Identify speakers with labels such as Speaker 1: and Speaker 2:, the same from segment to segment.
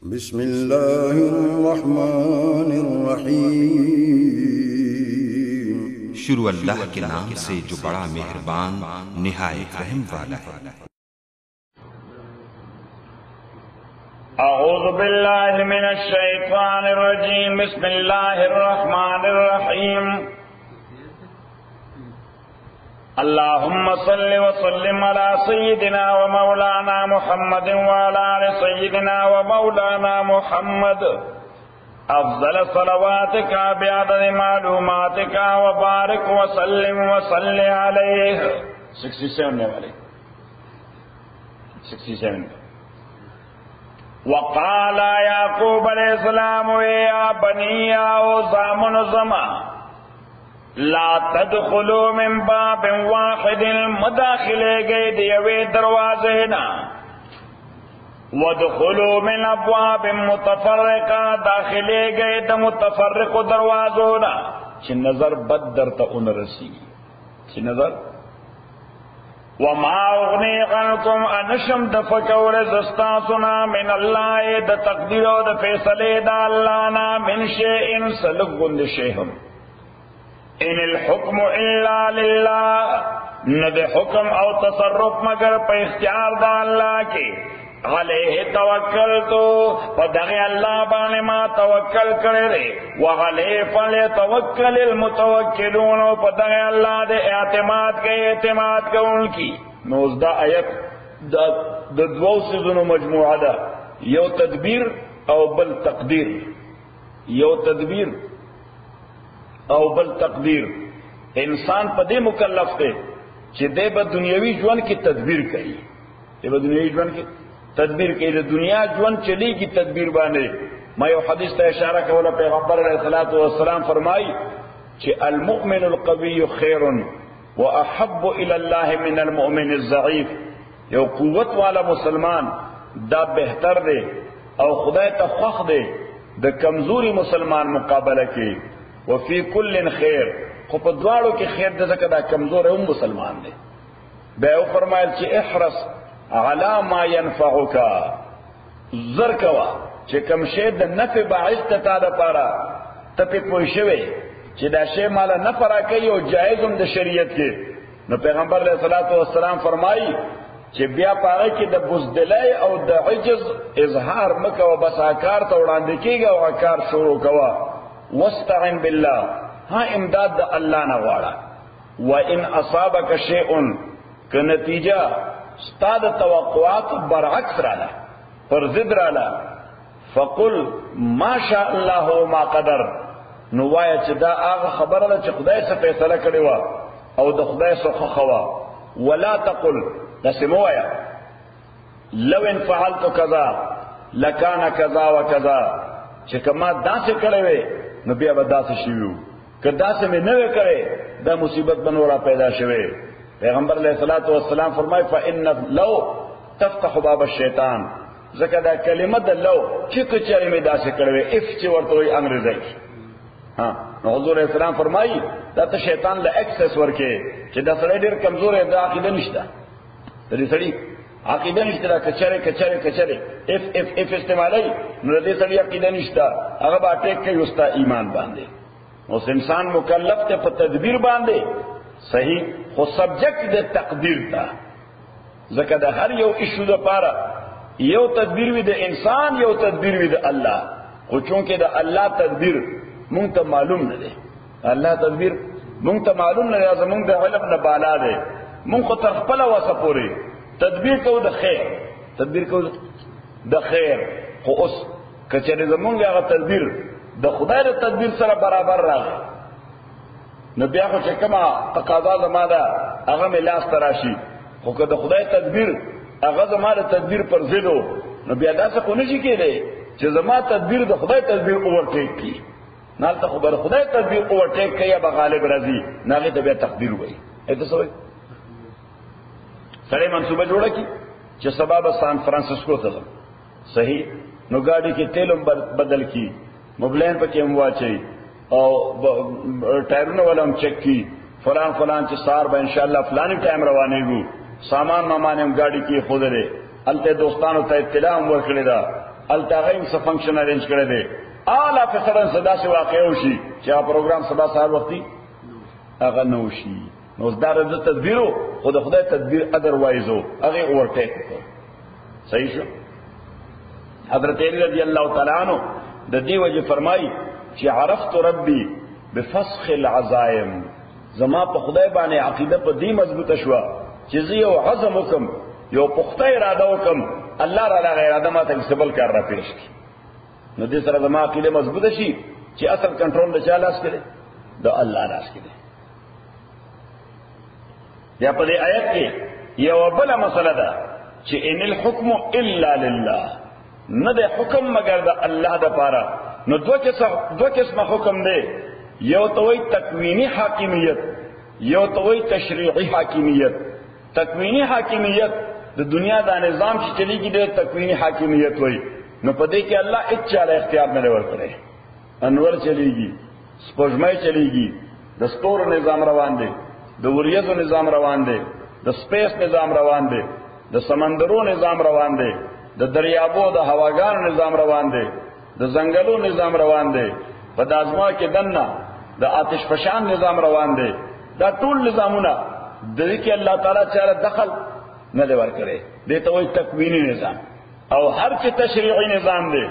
Speaker 1: बिस्मिल्लाहिर्रहमानिर्रहीम।
Speaker 2: शुरू अल्लाह के नाम से जो बड़ा मेहरबान निहायत रहम वाला है।
Speaker 3: अऊज़ु बिल्लाहि मिनश शैतानिर रजीम। बिस्मिल्लाहिर रहमानिर रहीम। अल्लाहुम्मा सल्लि व सल्लिम अला सय्यिदिना व मौलाना मुहम्मदिन व अला आलि सय्यिदिना व मौलाना मुहम्मद। अफ़ज़ल सलवातिका बिअददि मालूमातिका व बारिक व सल्लिम व सल्लि अलैहि। 67 ने वाले 67 वक़ाल याक़ूब अलैहिस्सलाम या बनिया ओ ज़ामन ज़मा ला तदखुलू मिन बाबिन वाहिदिन मदाखिले गए दियवे दरवाजे ना वदखुलू मिन अब्वाबिन मुतफर्रिका दाखिले गए द मुतफर्रिक दरवाजों ना छि नजर बदर त उन रसी छि नजर वमा उगनी अन्कुम अनशम दफकौर जस्ता सुना मिन अल्लाह द तकदीर द फैसले द अल्लाह ना मिन शैइन सलगुंद शैहम इनिल हुक्म इल्ला लिल्लाह न दे हुक्म और तसर्रुफ मगर पे इख्तियार द अल्लाह के अलैहि तवक्कल तो पदगे अल्लाह बाने मा तवक्कल करे रे व अलैहि फलयतवक्कलिल मुतवक्किलून पदगे अल्लाह दे एतमाद के उनकी 19 आयत द दो सिजनो मजमुआ दा यो तदबीर और बल तकदीर यो तदबीर और बल तकदीर इंसान पदे मुकल्लफ थे कि दे ब दुनियावी जीवन की तदबीर करी दे ब दुनियावी जीवन की तदबीर के दुनिया जीवन चलेगी तदबीर बाने मैं हदीस का इशारा कौला पैगंबर अलैहिस्सलातु वस्सलाम फरमाई कि अल-मुमिनुल क़विय्यु खैरुन व अहब्बु इलल्लाहि मिनल मुमिनिज़ ज़ईफ़। यो कुव्वत वाला मुसलमान दा बेहतर दे और खुदा तख्वाख दे द कमजोरी मुसलमान मुकाबला के वफी कुल्लिन खैर खुपद्वारों के खैर दे दा कमजोर है मुसलमान दे बेओ फरमायल कि इहरस अला मा यनफउका ज़रकवा चे कम शे द नफ़े बाइस तता द पारा तपे पोशवे चे दा शे माला नफरा कई और जायज़ुम द शरीयत के न पैगंबर अलैहिस्सलातु वस्सलाम फरमाई चे बिया पारे की द बुज़दिलाई और द इज्ज़ इजहार मका व बस आकार तोड़ान दिखेगा और आकार शुरू कवा वस्तईन बिल्लाह हाँ इमदाद द अल्लाह न वाड़ा व इन असाबक शैउन का नतीजा स्ताद तवक्कुआत बरअक्स राला पर जिद राला फकुल माशा अल्लाह मा कदर नुवाया चदा आग खबर च खुदाई से फैसला करे वा और द खुदाई से खवा वला तकुल नसिमोया लव इन फअलतु कज़ा लकाना कज़ा व कज़ा चिकमा दासे करे वे नबिया बदा से शिवू कदा से में नवे करे दा मुसीबत बनोरा पैदा शवे पैगंबर अलैहिस्सलातु वस्सलाम फरमाए फ़इन्न लौ तफ्तह बाब शैतान ज़कदा कलिमत लौ चिक चरे में दासे करवे इफ चिवर तो अंग्रेजी हाँ हुजूर अलैहिस्सलाम फरमाई दा तो शैतान ला एक्सेस वर्के कि दा सड़े देर कमजोर है दा अकीदा निश्ता तरी सड़ी अकीदा निश्ता कचरे कचरे कचरे इफ इस्तेमाली नदे सड़ी अकीदा निश्ता अगर बाटेक के उस्ता ईमान बांधे उस इंसान मुकल्लफ ते पर तदबीर बांधे सही वो सब्जेक्ट दे तकदीर था ज़कदा हर यो इशू द पारा यो तदबीर भी दे इंसान यो तदबीर भी दे अल्लाह वो चूंकि द अल्लाह तदबीर मुंग तो मालूम न दे अल्लाह तदबीर मुंग तो मालूम न दे मुंग द इल्म न बाला दे मुंग को तरफला व सपोरे तदबीर को द खैर तदबीर को द खैर को उस कचरे जमुंग या तदबीर द खुदा द तदबीर सरा बराबर रहा नबिया को चकमा तकाजा जमादा अगम इलास तराशी हो कद खुदा तदबीर अगा जमादा तदबीर पर जिदो नबिया दा से कोने जी के ले जे जमा तदबीर द खुदा तदबीर ओवरटेक की नाल त खबर खुदा तदबीर ओवरटेक किया बगालिब रजी नागे तबिया तकदीर हुई ऐसे सोई सड़े मंसूबा जोड़ा की जे सबब सान फ्रांसिस्को तक सही नो गाड़ी के तेलम बदल की मुबलैन पर केम वाचे और टायरों वाला हम चेक की फलान फलान चे सार बा इंशाअल्लाह फलानी टाइम रवाने गु सामान मामाने हम गाड़ी की खुद रे अलते दोस्तान होता इत्तला हम वर्कड़े दा التاغیم څه فنکشن ارینج کړی دی اعلی فسرن صدا سے واقع وشي چې پروګرام سبا سهار وختي هغه نو شي نو زدار د تدبیرو خدای تدبیر ادروایزو هغه اورټیک کړ صحیح شو حضرت علی رضی اللہ تعالی عنہ د دې وجه فرمایي چې عرفت ربي بفسخ العزائم زما په خدای باندې عقیده په دې مضبوطه شو چې زه یو عزم وکم یو پخته اراده وکم الله را لغه اراده ما ته سبل کار را پیش کی نو دې سره زما عقیده مضبوطه شي چې اصل کنټرول د چا لاس کې دی د الله لاس کې دی یا په دې آیت کې یو بل مسله ده چې ان الحكم الا لله نه د حکم مگر د الله د پاره نو دوه قسمه حکم دی یو توي تکوینی حاکمیت یو توي تشریعی حاکمیت تکوینی حاکمیت د دنیا دا نظام چې چلیږي د تکوینی حاکمیت وای نو پدې کې الله اچاله اختیار نه ورکړي انور چلیږي سپوږمۍ چلیږي د ستورو نظام روان دی د وریځو نظام روان دی د سپیس نظام روان دی د سمندرو نظام روان دی د دریابو د هواګانو نظام روان دی د ځنګلو نظام روان دی په دازما کې دنه د آتش فشان نظام روان دی دا ټول نظامونه د دې کې الله تعالی چاره دخل نه دی ورکړي دې ته وایي تکوینی نظام او هر چې تشریعي نظام دی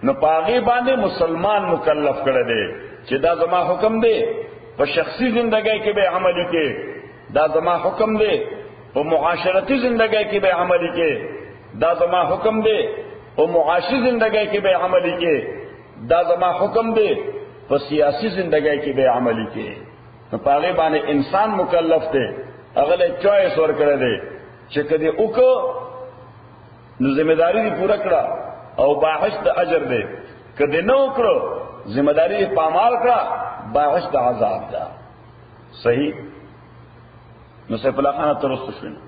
Speaker 3: نو پاغي باندې مسلمان مکلف کړی دی چې دا زما حکم دی په شخصي ژوندۍ کې به عملي کې دا زما حکم دی په معاشرتي ژوندۍ کې به عملي کې دا زما حکم دی په معاشي ژوندۍ کې به عملي کې دا زما حکم دی په سیاسي ژوندۍ کې به عملي کې نو پاغي باندې انسان مکلف دی هغه له چوائس ورکړی دی چې کدی وکړو نو ذمہ داری دی پورا کړه او باعث د اجر دی کدی نو وکړو ذمہ داری دی پامال کړه باعث د عذاب ده صحیح نو سیف الله خان ترست شوینه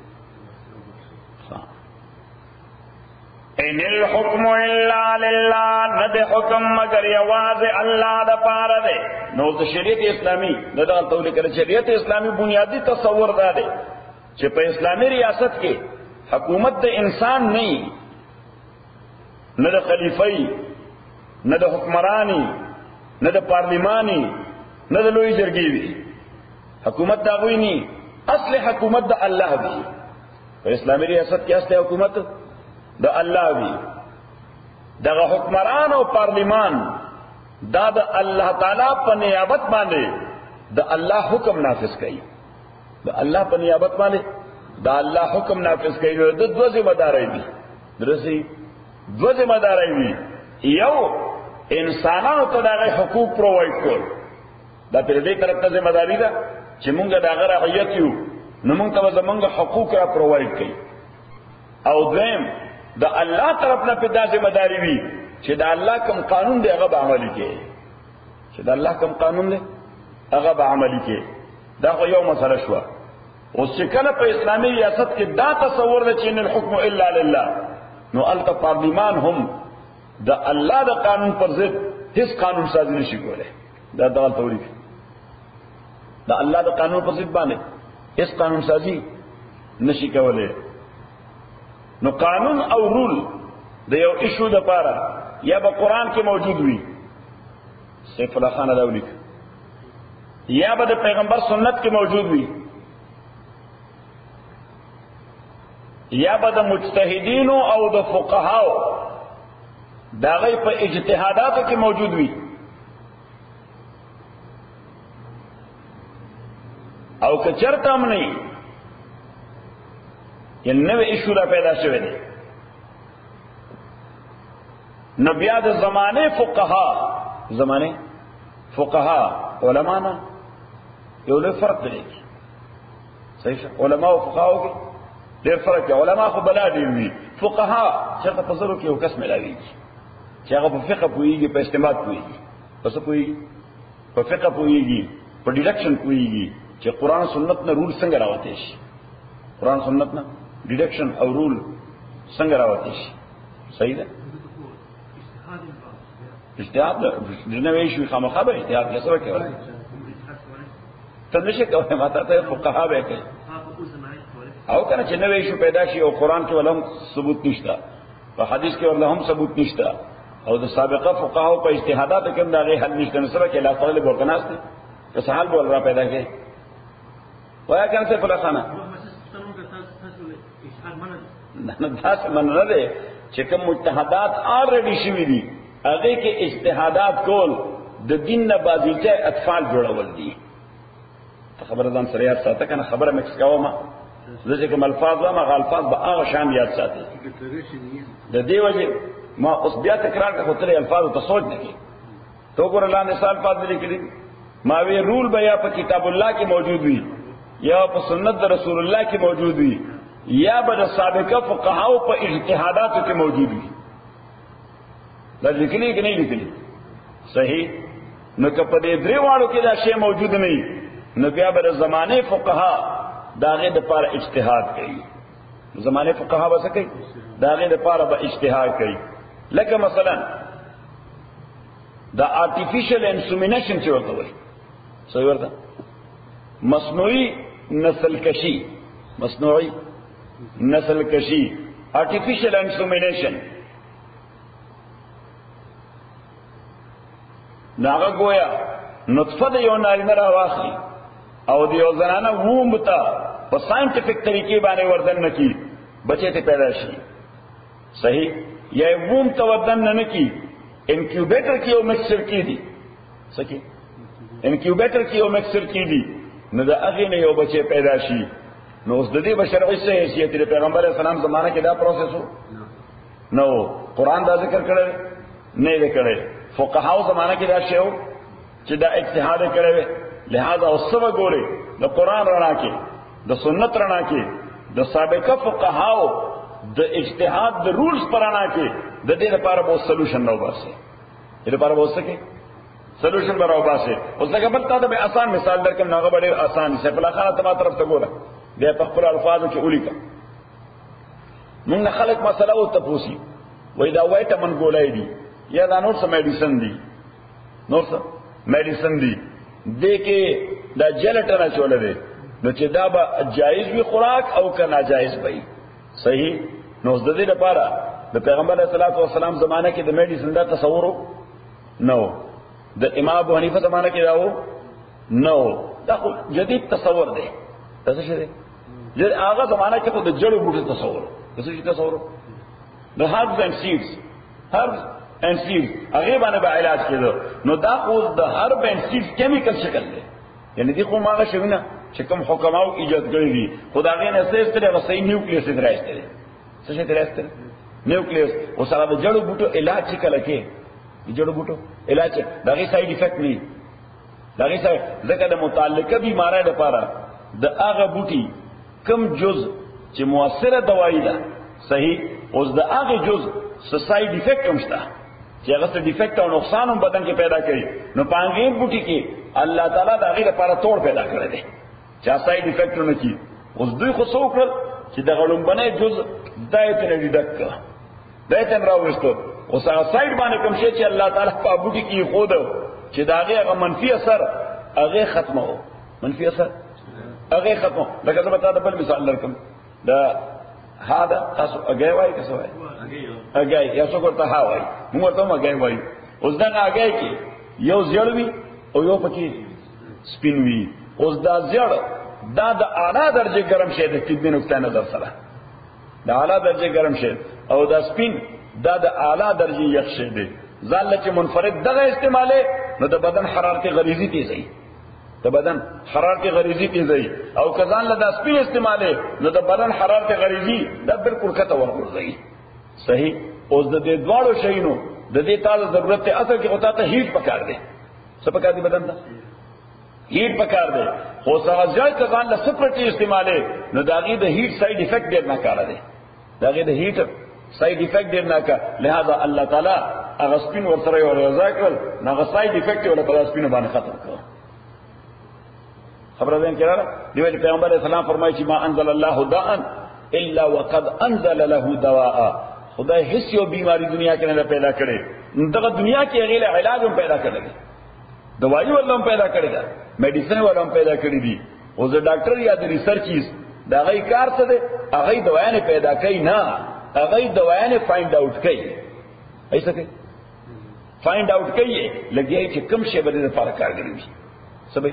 Speaker 3: ان الحكم الا لله ند حکم مگر یواز الله د پاره ده نو د شریعت اسلامی دا ته لیکل شریعت اسلامی بنیادی تصور ده چې په اسلامی ریاست کې حکومت د انسان نه نه د خلیفای نه د حکمرانی نه د پارلیمانی نه د لوی جرګې وی حکومت دا غوی نه اصل حکومت د الله دی په اسلامی ریاست کې اصل حکومت د الله وی دغه حکمران او پارلیمان دا د الله تعالی په نیابت باندې د الله حکم نافذ کوي د الله په نیابت باندې دا الله حکم نافذ کوي د دوه ذمہ داري دي درسي دوه ذمہ داري دي یو انسانانو ته دغه حقوق پرووایډ کول دا پر دې طرف ته ذمہ داری ده چې مونږ دغه رعیت یو نو مونږ ته زمونږ حقوق را پرووایډ کړي او دویم د الله طرف نه په داسې ذمہ داری وي چې د الله کوم قانون دی هغه به عملي کوي چې د الله کوم قانون دی هغه به عملي کوي دا خو یو مسله شو اوس چې کله په اسلامي ریاست کې دا تصور دی چې ان الحكم الا لله نو الته پارلیمان هم د الله د قانون پر ضد هیڅ قانون سازي نشي کولای دا ډول توریف د الله د قانون پر ضد باندې هیڅ قانون سازي نشي کولای نو قانون او رول د یو ایشو د پاره یا به قران کې موجود وي سیف الله خان راولیک یا به د پیغمبر سنت کې موجود وي یا به د مجتهدین او د فقهاو دا غي په اجتهاداتو کې موجود وي او که چرته هم نه یې نوې ایشو را پیدا شوه دي نو بیا د زمانه فقها علماء یو له فرق دی صحیح علماء او فقهاو کې ډېر فرق دی علماء خو بلا دی وی فقها چې په پزرو کې یو قسم لري چې هغه په فقه پوېږي په استنباط پوېږي پس پوېږي په فقه پوېږي په ډیډکشن پوېږي چې قران سنت نه رول څنګه راوته شي قران سنت نه ډیډکشن او رول څنګه راوته شي صحیح ده اجتهاد نه وی شو خامخا به اجتهاد کې سره کوي ته نشي کوي ماته ته فقها به کوي او کنه چې نوې شو پیدا شي او قران کې ولهم ثبوت نشته په حدیث کې ورله هم ثبوت نشته او د سابقه فقهاو په اجتهاداتو کې دا غي حل نشته نو سره کې لا تعالی ورکناست که سهال بول را پیدا کې وایا کنه څه فلسانه نه تاسو من نه دي چې کوم مجتهدات الریډي شوي دي هغه کې اجتهادات کول د دین نه بازیچه اطفال جوړول دي خبره ځان سره یاد ساته کنه خبره مکس کومه زه کوم الفاظ ما الفاظ به هغه شان یاد ساتي د دې وجه ما اوس بیا تکرار کا خطرې الفاظ ته سوچ نه کی تو ګور الله نے سال پات دې کړی ما وی رول بیا په کتاب الله کې موجود وي یا په سنت د رسول الله کې موجود وي یا به د سابقه فقهاو په اجتهاداتو کې موجود وي دا لیکلي کې نه لیکلي صحیح نو که په دې درې واړو کې دا شی موجود نه وي نو بیا به د زمانه فقها داغه د پاره اجتهاد کوي زمانه فقها به څه کوي داغه د پاره به اجتهاد کوي لکه مثلا دا آرټیفیشل انسیمینیشن چې ورته وایي څه ورته مصنوعي نسل کشي مصنوعي نسل کشي آرټیفیشل انسیمینیشن ناغه گویا نطفه د یو نارینه را واخلي او د یو زنانه ووم ته په ساينټیفیک طریقې باندې وردن نکي بچې ته پیدا شي صحیح یا ووم ته وردن نه کی انکیوبیټر کې یو مکسچر کې دي سکی انکیوبیټر کې یو مکسچر کې دي نو دا هغه نه یو بچې پیدا شي نو اوس د دې بشرعي څه حیثیت د پیغمبر اسلام زمانه کې دا پروسس وو نو قران دا ذکر کړل نه یې کړل فقهاو زمانه کې دا شی وو چې دا اجتهاد کړی لہذا اوسه ګوري د قران رڼا کې د سنت رڼا کې د سابقه فقهاو د اجتهاد د رولز پرانا کې د دې لپاره به سولوشن راو باسي دې لپاره به وسه کې سولوشن راو باسي اوس څنګه بل تا ته آسان مثال درکم ناغه ډېر آسان دی په لخوا ته ما طرف ته ګوره د په خپل الفاظو کې اولیکا موږ خلک مسله او تپوسی وای دا وایټامین ګولای دي یا دا نور څه میډیسن دي نور څه میډیسن دي دې کې دا جلټن چولې دي نو چې دا به جایز وي خوراک او که ناجایز وي صحیح نو د دې لپاره د پیغمبر علیه الصلاۃ والسلام زمانه کې د میډیسن دا تصور نو د امام ابو حنیفه زمانه کې داو نو دا خو جدید تصور دی تاسو شه دی چې هغه زمانه کې د جړو بوټو تصور تاسو شه تصور د هربز اینڈ سیډز هربز اینڈ سیډز هغه باندې به علاج کېدو نو دا خو د هرب اینڈ سیډز کیمیکل شکل دی یعنی دي خو ماغه شوینه چې کوم حکماو ایجاد کړی دي خدای نه سېس ته غسې نیوکلیس درایسته څه شه درایسته نیوکلیس او سره د جړو بوټو علاج کله کې جړو بوټو علاج دغه ساید افیکټ نه دغه ساید ځکه د متعلقه بیماری لپاره د هغه بوټي کم جز چې موثره دوايي ده صحیح اوس د هغه جز ساید افیکټ هم شته چې هغه څه ډیفیکټ او نقصان هم بدن کې پیدا کوي نو پانګې بوټي کې الله تعالی د هغه لپاره توڑ پیدا کړی دی چې ساید افیکټ نه کی اوس دوی خو څو کړل چې د غړومبنه جز دایته نه ډیډک دایته راوستو اوس هغه ساید باندې کوم شی چې الله تعالی په بوټي کې خود چې دا هغه منفي اثر هغه ختمه منفي اثر هغه ختمه لکه زه به تاسو بل مثال درکم دا هادا تاسو هغه وایي که څه وایي هغه یا څو کوته ها وایي موږ ته هغه وایي اوس دا هغه کې یو زړوي او یو پکې سپین وی اوس دا زړ دا د اعلی درجه ګرم شی د طبي نقطه نظر سره د اعلی درجه ګرم شی او دا سپین دا د اعلی درجه یخ شی دی ځل چې منفرد دغه استعماله نو د بدن حرارت غریزي تیزي د بدن حرارت غریزي تیزي او کزان له د سپین استعماله نو د بدن حرارت غریزي دا بالکل کته ورغورځي صحیح اوس د دې دواړو شیونو د دې تاسو ضرورت ته اصل کې ہوتا ته هیټ پکار دی څه پکار دی بدن ته هیټ پکار دی خو څنګه ځل کزان له سپرټي استعماله نو داغي د هیټ ساید افیکټ ډیر نه کار دی داغي د هیټ ساید افیکټ ډیر نه کار لہذا الله تعالی هغه سپین ورسره یو رضا کړ نو هغه ساید افیکټ ولا په سپین باندې ختم کړ خبره ده کړه دی ویل پیغمبر اسلام فرمایي چې ما انزل الله داء الا وقد انزل له دواء خدای هیڅ یو بیماری دنیا کې نه پیدا کړي دغه دنیا کې غیر علاج هم پیدا کړل دوايي ولهم پیدا کړی دا میډیسن ولهم پیدا کړی دي او زه ډاکټر یا د ریسرچیز دا غي کار څه دی هغه دوايانه پیدا کوي نه هغه دوايانه فایند اوټ کوي ایسا کوي فایند اوټ کوي لګي چې کوم شی به د لپاره کارګر وي سبي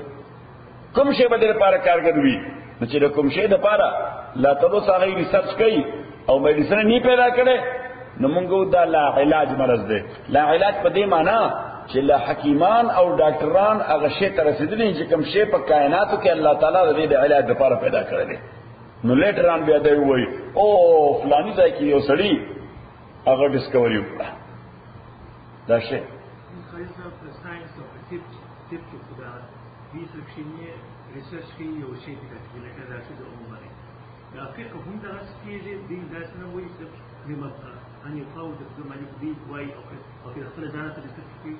Speaker 3: کوم شی به د لپاره کارګر وي نو چې کوم شی د لپاره لا تاسو هغه ریسرچ کوي او میډیسن نه پیدا کړي نو موږ دا لا علاج مرض دی لا علاج په دې معنی چې لا حکیمان او ډاکټران هغه شی ته رسیدلي چې کوم شی په کائناتو کې الله تعالی د علاج لپاره پیدا کړی دی نو لیټران بیا دی وایي او فلانی ځای کې یو سړی هغه ډیسکوري وکړه دا شی
Speaker 1: ریسرچ کی یو شی دی لکه دا چې د عمره دا فقه هم درس کیږي دین درس نه وایي چې لمبقى ان يفاوض الزمالك دي واي او في اصل ځان ته د فقه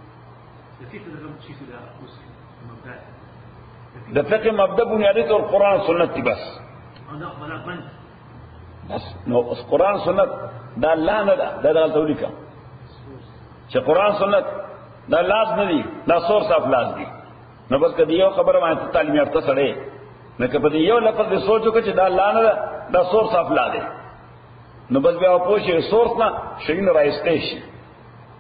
Speaker 1: د کوم شي دا مسلم مبدا
Speaker 3: د فقه مبدا بنیادی طور قرآن سنت دی بس نو قرآن سنت دا لا نه ده دا تولیکا چې قرآن سنت دا لاز نه دي دا سورس اف لاز دي نو بس کدی یو خبره باندې تعلیم یافته سره نه کبه یو لفظ دې سوچو چې دا لا نه ده دا سورس اف لا ده نو بس بیا پوښي سورس نه شین راځته شي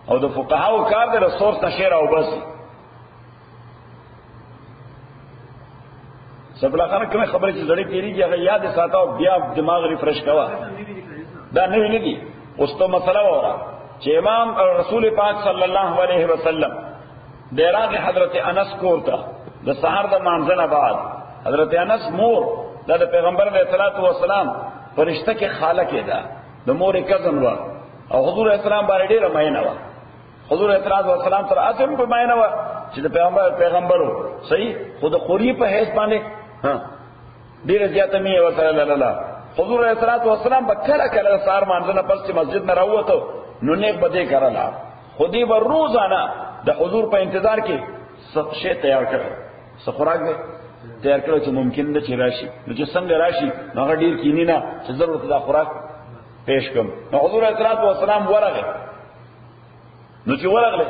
Speaker 3: او د فقهاو کار دی سورس نه شعر او بس سبلا خانه کوم خبره چې زړی تیریږي هغه یاد ساتو بیا دماغ ریفرش کوا دا نه دي اوس ته مسله وره چې امام رسول پاک صلی الله علیه وسلم دیراغ حضرت انس کوتا د سحر د مانځنه بعد حضرت انس مور د پیغمبر علیه الصلاۃ والسلام فرشتہ کې خاله کې ده د مور کزن و او حضور اسلام باندې ډیره مینه و حضور اعتراض والسلام تر اعظم په مینه و چې د پیغمبرو صحیح خود خوري په هیڅ باندې ها ډیره زیاته می و صلی الله علیه حضور اعتراض والسلام بکره کله سار مانځنه پس چې مسجد نه راوته نو نه بده کړلا خودی به روزانه د حضور په انتظار کې څه شی تیار کړ څه خوراک دی تیار کړو چې ممکن ده چې راشي نو چې څنګه راشي هغه ډیر کینی نه چې ضرورت دا خوراک پیش کوم نو حضور اعتراض والسلام ورغه نو چې ورغله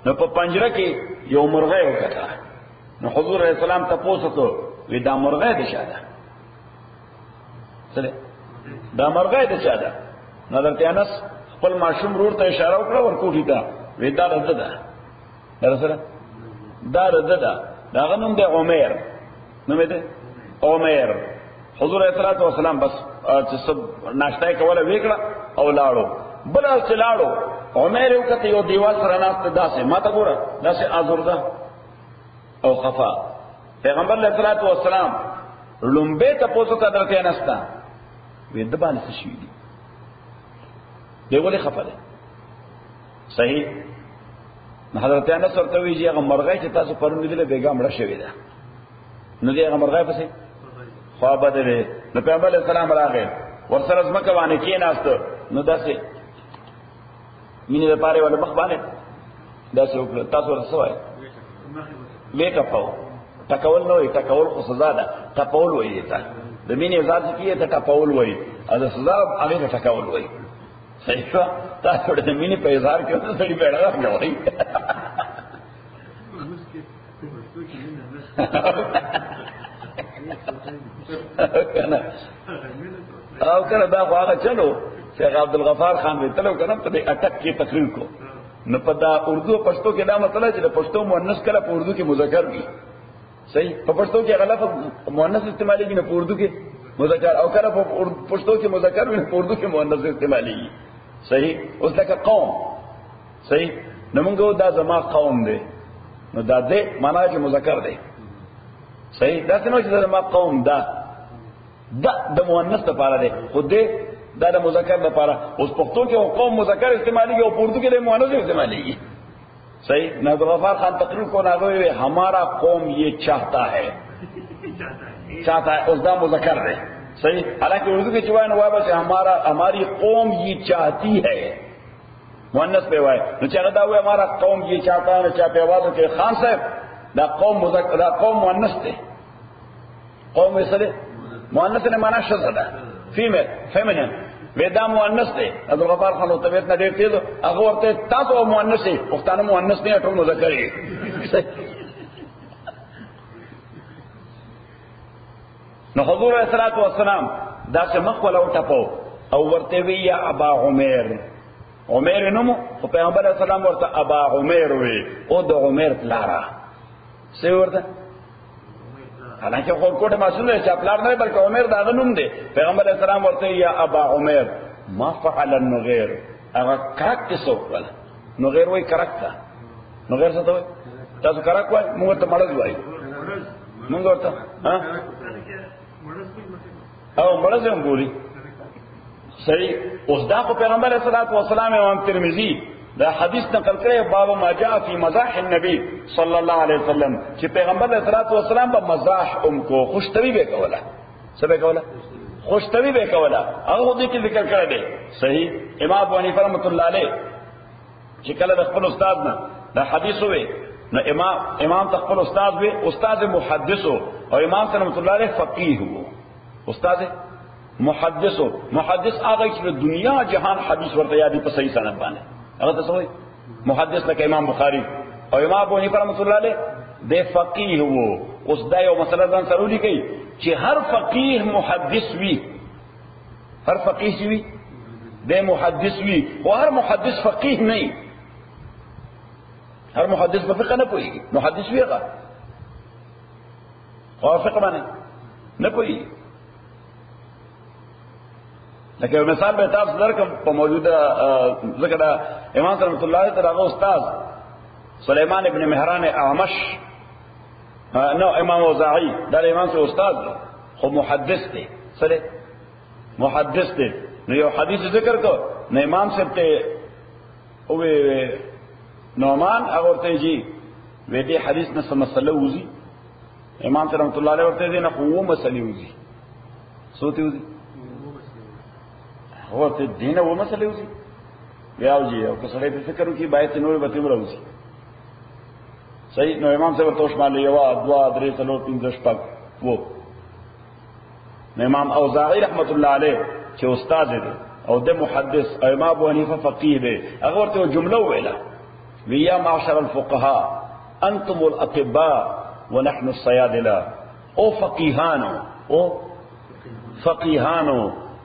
Speaker 3: نو په پنجره کې یو مرغه وکړه نو حضور اسلام تاسو ته وی دا مرغه دې شاده سره دا مرغه دې شاده نظر ته انس خپل ماشوم رور ته اشاره وکړه ورکوټی ته وی دا رد ده درسره دا رد ده دا غنوم د عمر نو مې ده عمر حضور اسلام والسلام بس چې سب ناشته کوله وکړه او لاړو بل چې لاړو عمر یو کته یو دیوال سره ناست داسه ما ته ګوره داسه ازورده او خفا پیغمبر علیه الصلاۃ والسلام لومبه ته پوسو کدرته نستا وې د باندې څه شي دي دی ولې خفا ده صحیح حضرت انس ورته وی چې هغه مرغۍ چې تاسو پرون لیدله بیګا مړه شوې ده نو دې هغه مرغۍ پسې خو بده ده نو پیغمبر علیه السلام راغی ورسره ځمکه باندې کېناست نو داسې مینه لپاره ولا مخ باندې داسې وکړه تاسو ورسوي لیکه پاو تکول نو تکول خو سزا ده تپول وایي ته د مینه ذات کیه ته تپول وایي دا سزا هغه ته تکول وایي صحیح تاسو د مینه په اظهار کې څه سړي پیدا غوړي او کنه دا خو هغه چلو شیخ عبدالغفار خان وی تلو کنه په دې اٹک کې تقریر کو نو په دا اردو پښتو کې دا مطلب چې د پښتو مؤنث کله په اردو کې مذکر وي صحیح په پښتو کې غلط مؤنث استعمالي نه په اردو کې مذکر او کله په پښتو کې مذکر وي په اردو کې مؤنث استعمالي صحیح اوس لکه قوم صحیح نو موږ دا زما قوم دی نو دا دې معنا چې مذکر دی صحیح دا څنګه چې زما قوم دا د مؤنث لپاره دی خو دې دا د مذکر لپاره اوس پښتو کې قوم مذکر استعمالي او اردو کې د مؤنث استعمالي صحیح نظر غفار خان تقریر کو ناغوی ہمارا قوم یہ چاہتا ہے اس دا مذکر ہے صحیح حالانکہ اردو کے چوائے نواب سے ہماری قوم یہ چاہتی ہے مؤنث پہ ہوئے نو چاہتا دا ہوئے ہمارا قوم یہ چاہتا ہے نو چاہ پہ آوازوں کے خان صاحب دا قوم مذکر دا قوم مؤنث تھے قوم ویسے مؤنث نے مانا شذ فیمیل فیمینین ودا مؤنث دی عبد الغفار خان او طبيعت نه ډیر تیز هغه ورته تاسو مؤنث دی پښتانه مؤنث نه ټول مذکر دی نو حضور صلی الله علیه وسلم دا چې مخ ولا وټپو او ورته وی یا ابا عمر، عمر نومو خو پیغمبر علیہ السلام ورته ابا عمر وی او د عمر پلارا څه ورته، حالانکه خو کوټه مسئول دی چې پلار نه بلکې عمر دا نوم دی. پیغمبر علیہ السلام ورته یا ابا عمر ما فعل النغير، هغه کرک څه وکړه، نغير وای کرک تا، نغير څه ته وای، تاسو کرک وای، موږ ته مړز وای، موږ ورته ها او مړز هم ګوري. صحیح. اوس دا خو پیغمبر علیہ الصلوۃ والسلام امام ترمذی دا حدیث نقل کړی باب ما جاء فی مزاح النبی صلی الله علیه وسلم چې پیغمبر علیہ الصلوۃ والسلام په مزاح کو خوشتوی به کوله، څه به کوله، خوشتوی به کوله. هغه دې کې ذکر کړی دی. صحیح. امام ابو حنیفه رحمۃ اللہ علیہ چې کله د خپل استاد نه دا حدیث وې نو امام خپل استاد وې، استاد محدث او امام رحمۃ اللہ علیہ فقیه وو، استاد محدث هغه چې د دنیا جهان حدیث ورته یادي په صحیح سند باندې، هغه څه وایي محدث لکه امام بخاری او امام ابو حنیفه رحمۃ اللہ علیہ د فقیه وو. اوس دا یو مسله ځان سره لیکي چې هر فقیه محدث وي، هر فقیه وي د محدث وي، او هر محدث فقیه نه وي، هر محدث په فقه نه پوهیږي، محدث وي هغه او فقه باندې نه پوهیږي. لکه مثال به تاسو درکم په موجوده ذکر امام رحمۃ اللہ علیہ تعالی استاد سلیمان ابن مهران اعمش نو امام اوزاعی دا امام سے استاد خو محدث دی، سره محدث دی. نو یو حدیث ذکر کو نو امام سے ته او نعمان اورته جی وې دې حدیث نه سم مسله وځي، امام رحمۃ اللہ علیہ ورته دې نه خو مسلې وځي، سوته وځي هو ته دینه و مسله وځي بیا وځي او که سړی په فکر وکړي باید نور به تمره وځي. صحیح. نو امام صاحب توش باندې یو دوا درې څلور پنځه شپږ وو. نو امام اوزاعی رحمۃ اللہ علیہ چې استاد دی او د محدث او امام ابو حنیفه فقیه دی، هغه ورته جمله ویله ویا معاشر الفقهاء انتم الاطباء ونحن الصيادله، او فقیهانو او فقیهانو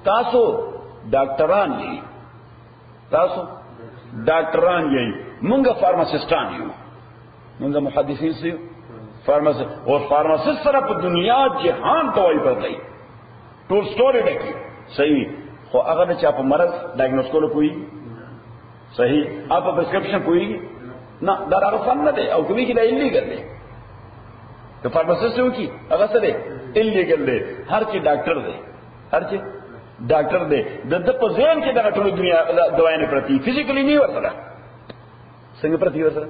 Speaker 3: تاسو ډاکټران یې، تاسو ډاکټران یې، مونږه فارماسیستان یو، مونږه محدثین یو، فارماسیست او فارماسیست سره په دنیا جهان ته وایي بدلای ټول سټوري ډکی. صحیح. خو هغه نه چا په مرض ډایګنوز کولو کوي، صحیح، اپ په پرسکرپشن کوي نه، دا هغه فن نه دی او کوي چې دا ایلیګل دی. د فارماسیست یو کی هغه څه دی ایلیګل دی، هر چې ډاکټر دی، هر چې ډاکټر دی د په ذهن کې د ټول دنیا دوايانې پرتی فزیکلی نه ورسره څنګه پرتی ورسره.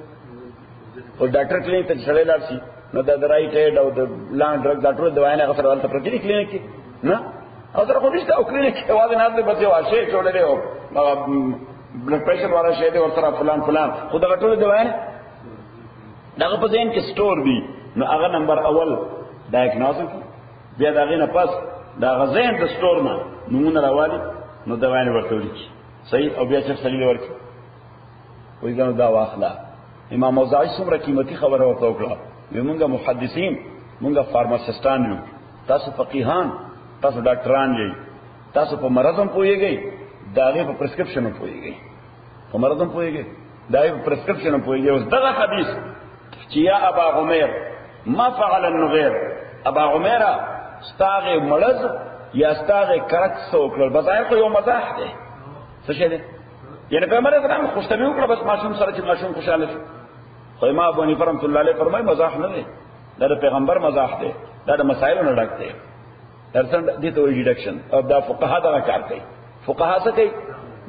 Speaker 3: او ډاکټر کلینیک ته چړې لاړ شي نو د رائټ هډ او د لانګ ډرګ د ټول دوايانې هغه سره ولته پرتی کلینیک کې نه، او سره خو نشته. او کلینیک کې واده نه ده بچي واشه جوړلې او بلډ پریشر والا شی دی ورسره فلان خو د ټول دوايانې دغه په ذهن کې سٹور دي. نو هغه نمبر اول ډایګنوز بیا دغه نه پس دا غزين د سٹور نه نمونه راوالي نو دوايانې ورته ولیکي. صحیح. او بیا چې سړي ورکړي وایي دا دا واخلا. امام اوزاعی څومره قیمتي خبره ورته وکړه، موږ محدثین موږ فارماسیستان یو، تاسو فقیهان، تاسو ډاکټران یې، تاسو په مرض هم پوهیږئ، داغه په پرسکرپشن هم پوهیږئ، په مرض هم پوهیږئ، داغه په پرسکرپشن هم پوهیږئ. اوس دغه حدیث چې یا ابا عمر ما فعل النغير، ابا عمر استاغه مرض یا استاغه کرک سوکل بظاهر خو یو مزاح دی، څه شي دی یعنی پیغمبر اسلام خوشتبی وکړه بس ماشوم سره چې ماشوم خوشاله شي. خو امام ابو حنیفه رحمۃ اللہ علیہ فرمایي مزاح نه دی، دا د پیغمبر مزاح دی، دا د مسائلو نه ډک دی. درسن دې ته وی ډیډکشن او دا فقها دا کار کوي، فقها څه کوي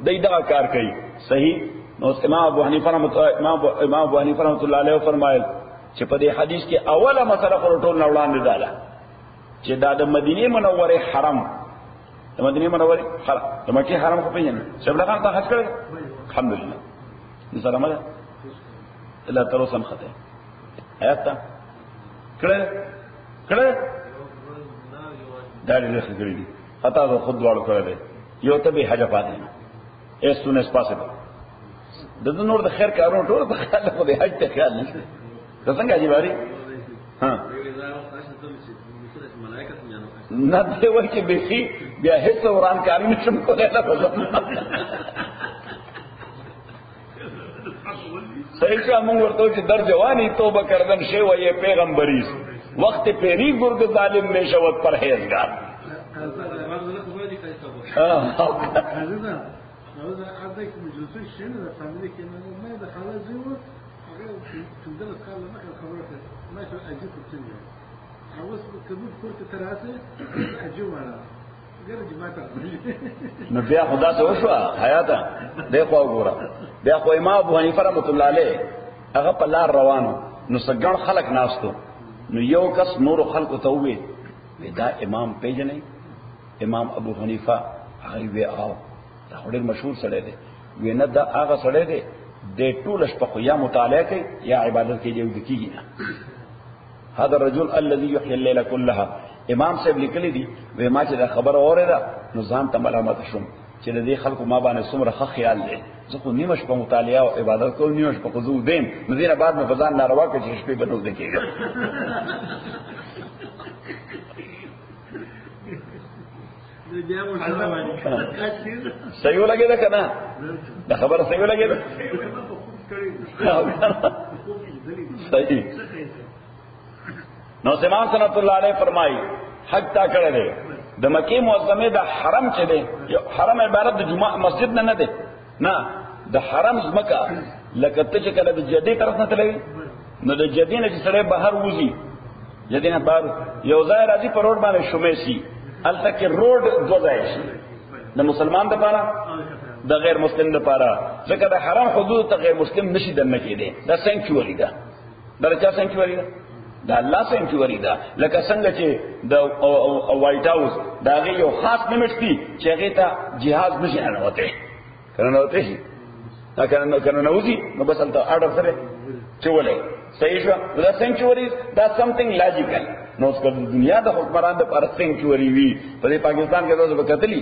Speaker 3: دای دا کار کوي. صحیح. نو امام ابو حنیفه رحمۃ اللہ علیہ فرمایل چې په دې حدیث کې اوله مسله ټول نه وړاندې ده چې دا د مدینه منوره حرم، د مدینه منوره حرم، د مکه حرم خو پیژنې شبله خان ته حج کړی الحمدلله دې سره مله الله تعالی سم خته آیات کړه دا دې څه کړی دي اته خود واړو کړی دی یو ته به حج پاتې نه as soon as possible. د نور د خیر کارونو ټول په خیال خو به حج ته خیال نشته دا څنګه دی باري ها نه دی وای چې بخي بیا هیڅ ورانکاري نشم کولای نه بزم صحیح شو موږ ورته چې در جوانی توبه کردن شی و یې پیغمبري وقت پیری گرگ ظالم میں شوت پرہیزگار نو بیا خدا سے وشو حیاتا دیکھو گورا بیا خو امام ابو حنیفه رحمۃ اللہ علیہ هغه په لار روانو نو سګړ خلق ناستو نو یو کس نور خلق ته وې دا امام پیژنې امام ابو حنیفه هغه وی او دا ډېر مشهور سړی دی وینه دا هغه سړی دی د ټول شپه یا مطالعه کوي یا عبادت کوي یو دکیږي نه هذا الرجل الذي يحيي الليل كلها امام صاحب لیکلی دی وې ما چې دا خبر اوریدا نو ځان ته ملامت شوم چې د دې خلکو ما باندې څومره ښه خیال دی زه خو نیمه شپه مطالعه او عبادت کوم نیمه شپه قضو دیم نو دینه بعد مې فزان ناروا کې چې شپې بنو دکېږي صحیح لګی دا کنه دا خبره صحیح لګی دا صحیح نو امام سنت الله علیه فرمایي حج تا کړه دې د مکی معظمه د حرم چې دی حرم عبارت د جمعه مسجد نه دی نه د حرم زمکه لکه ته چې کله د جدي طرف نه تلوي نو د جدي نه چې سړی بهر وځي جدي نه بهر یو ځای راځي په روډ باندې شومې شي الته کې روډ دو ځای شي د مسلمان لپاره د غیر مسلم لپاره ځکه د حرم حدود ته غیر مسلم نشي دنه کېدی دا سنکچوري ده دا چا سنکچوري ده دا الله سنکچوري ده لکه څنګه چې د وایټ هاوس دا یو خاص نمټي چې هغه ته جهاز نشي نه وته کنه وته شي دا کنه نوځي نو بس انت اورډر سره چولې صحیح شو دا سنکچوري دا سمثینګ لاجیکل نو اس دنیا د حکمران د پر سنکچوري وی په پاکستان کې تاسو وکړلی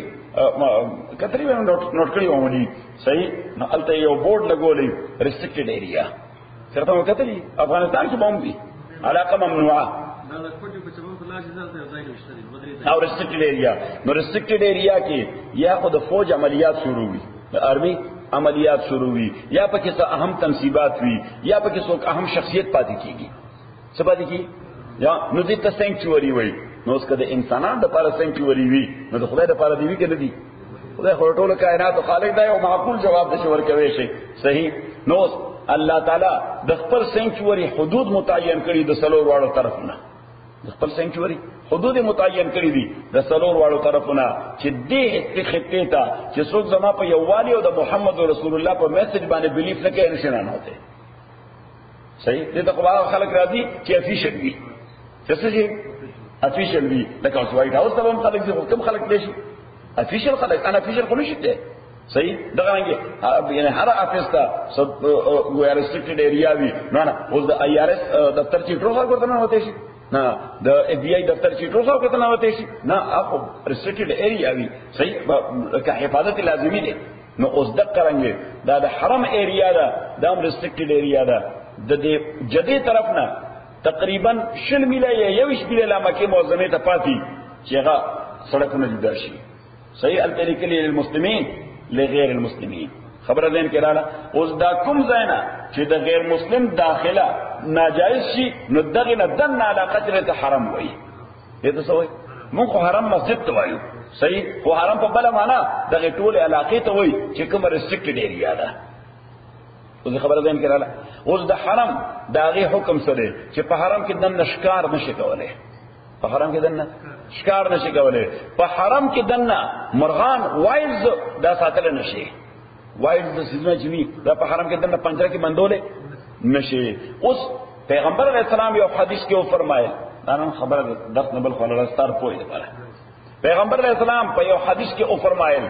Speaker 3: کتري ونه نوٹ کړی ومني صحیح نو الته یو بورډ لګولې ریسټریکټډ ایریا چرته وکړلی افغانستان کې بوم دي علاقه ممنوعه او ریسټریکټډ ایریا نو ریسټریکټډ ایریا کې یا خود فوج عملیات شروع وي آرمی عملیات شروع وي یا پکې څه اهم تنصیبات وي یا پکې څوک اهم شخصیت پاتې کیږي څه پاتې کیږي یا نو دې ته سنکچوري وي نو اس کده انسانان د پاره سنکچوري وي نو د خدای د پاره دی وی کنه دی خدای خو ټول کائنات او خالق دی او معقول جواب د شور کوي شي صحیح نو الله تعالی د خپل سنکچوري حدود متعین کړي د سلور واړو طرفونه د خپل سنکچوري حدود متعین کړي دي د سلور واړو طرفونه چې دې خطه ته چې څوک زما په یووالي او د محمد رسول الله په میسج باندې بلیف نه کوي نشي نه ہوتے صحیح دې ته خلک راځي چې افیشل وي څه شي افیشل وي لکه اوس وایټ هاوس ته هم خلک دي کوم خلک دي شي افیشل خلک انا افیشل خو نشي ته صحیح دغه رنګه یعنی هر افیس ته ګویا ریسټریکټډ ایریا وي نه نه اوس د آی آر اس دفتر چې ټروسا کوته نه وته شي نه د اف بی آی دفتر چې ټروسا کوته نه وته شي نه اخو ریسټریکټډ ایریا وي صحیح که حفاظت لازمي دي نو اوس دغه رنګه دا د حرم ایریا دا د ریسټریکټډ ایریا دا د دې جدي طرف نه تقریبا 100 میله یا 20 میله لا مکه معظمه ته پاتې چې هغه سړکونه جدا شي صحیح الطریق للمسلمین لغیر المسلمین خبر دین کې رااله اوس دا کوم ځاینا چې د غیر مسلم داخله ناجایز شي نو دغه نه دن علاقه ته حرم وایي دې څه وایي موږ حرم مسجد ته وایو صحیح خو حرم په بل معنا دغه ټول علاقه ته وایي چې کوم ریسټریکټډ ایریا ده اوس خبر دین کې رااله اوس د حرم داغه حکم سره چې په حرم کې دن شکار نشي کولای په حرم کې دن شکار نشي کولای په حرم کې دن مرغان وایلز دا ساتل نشي وایلز د سیزونه چې وي دا په حرم کې دن پنجره کې بندول نشي اوس پیغمبر علیه السلام یو حدیث کې فرمایل دا نن خبره د نبل خو الله ستار پوي ده پیغمبر علیه السلام په یو حدیث کې فرمایل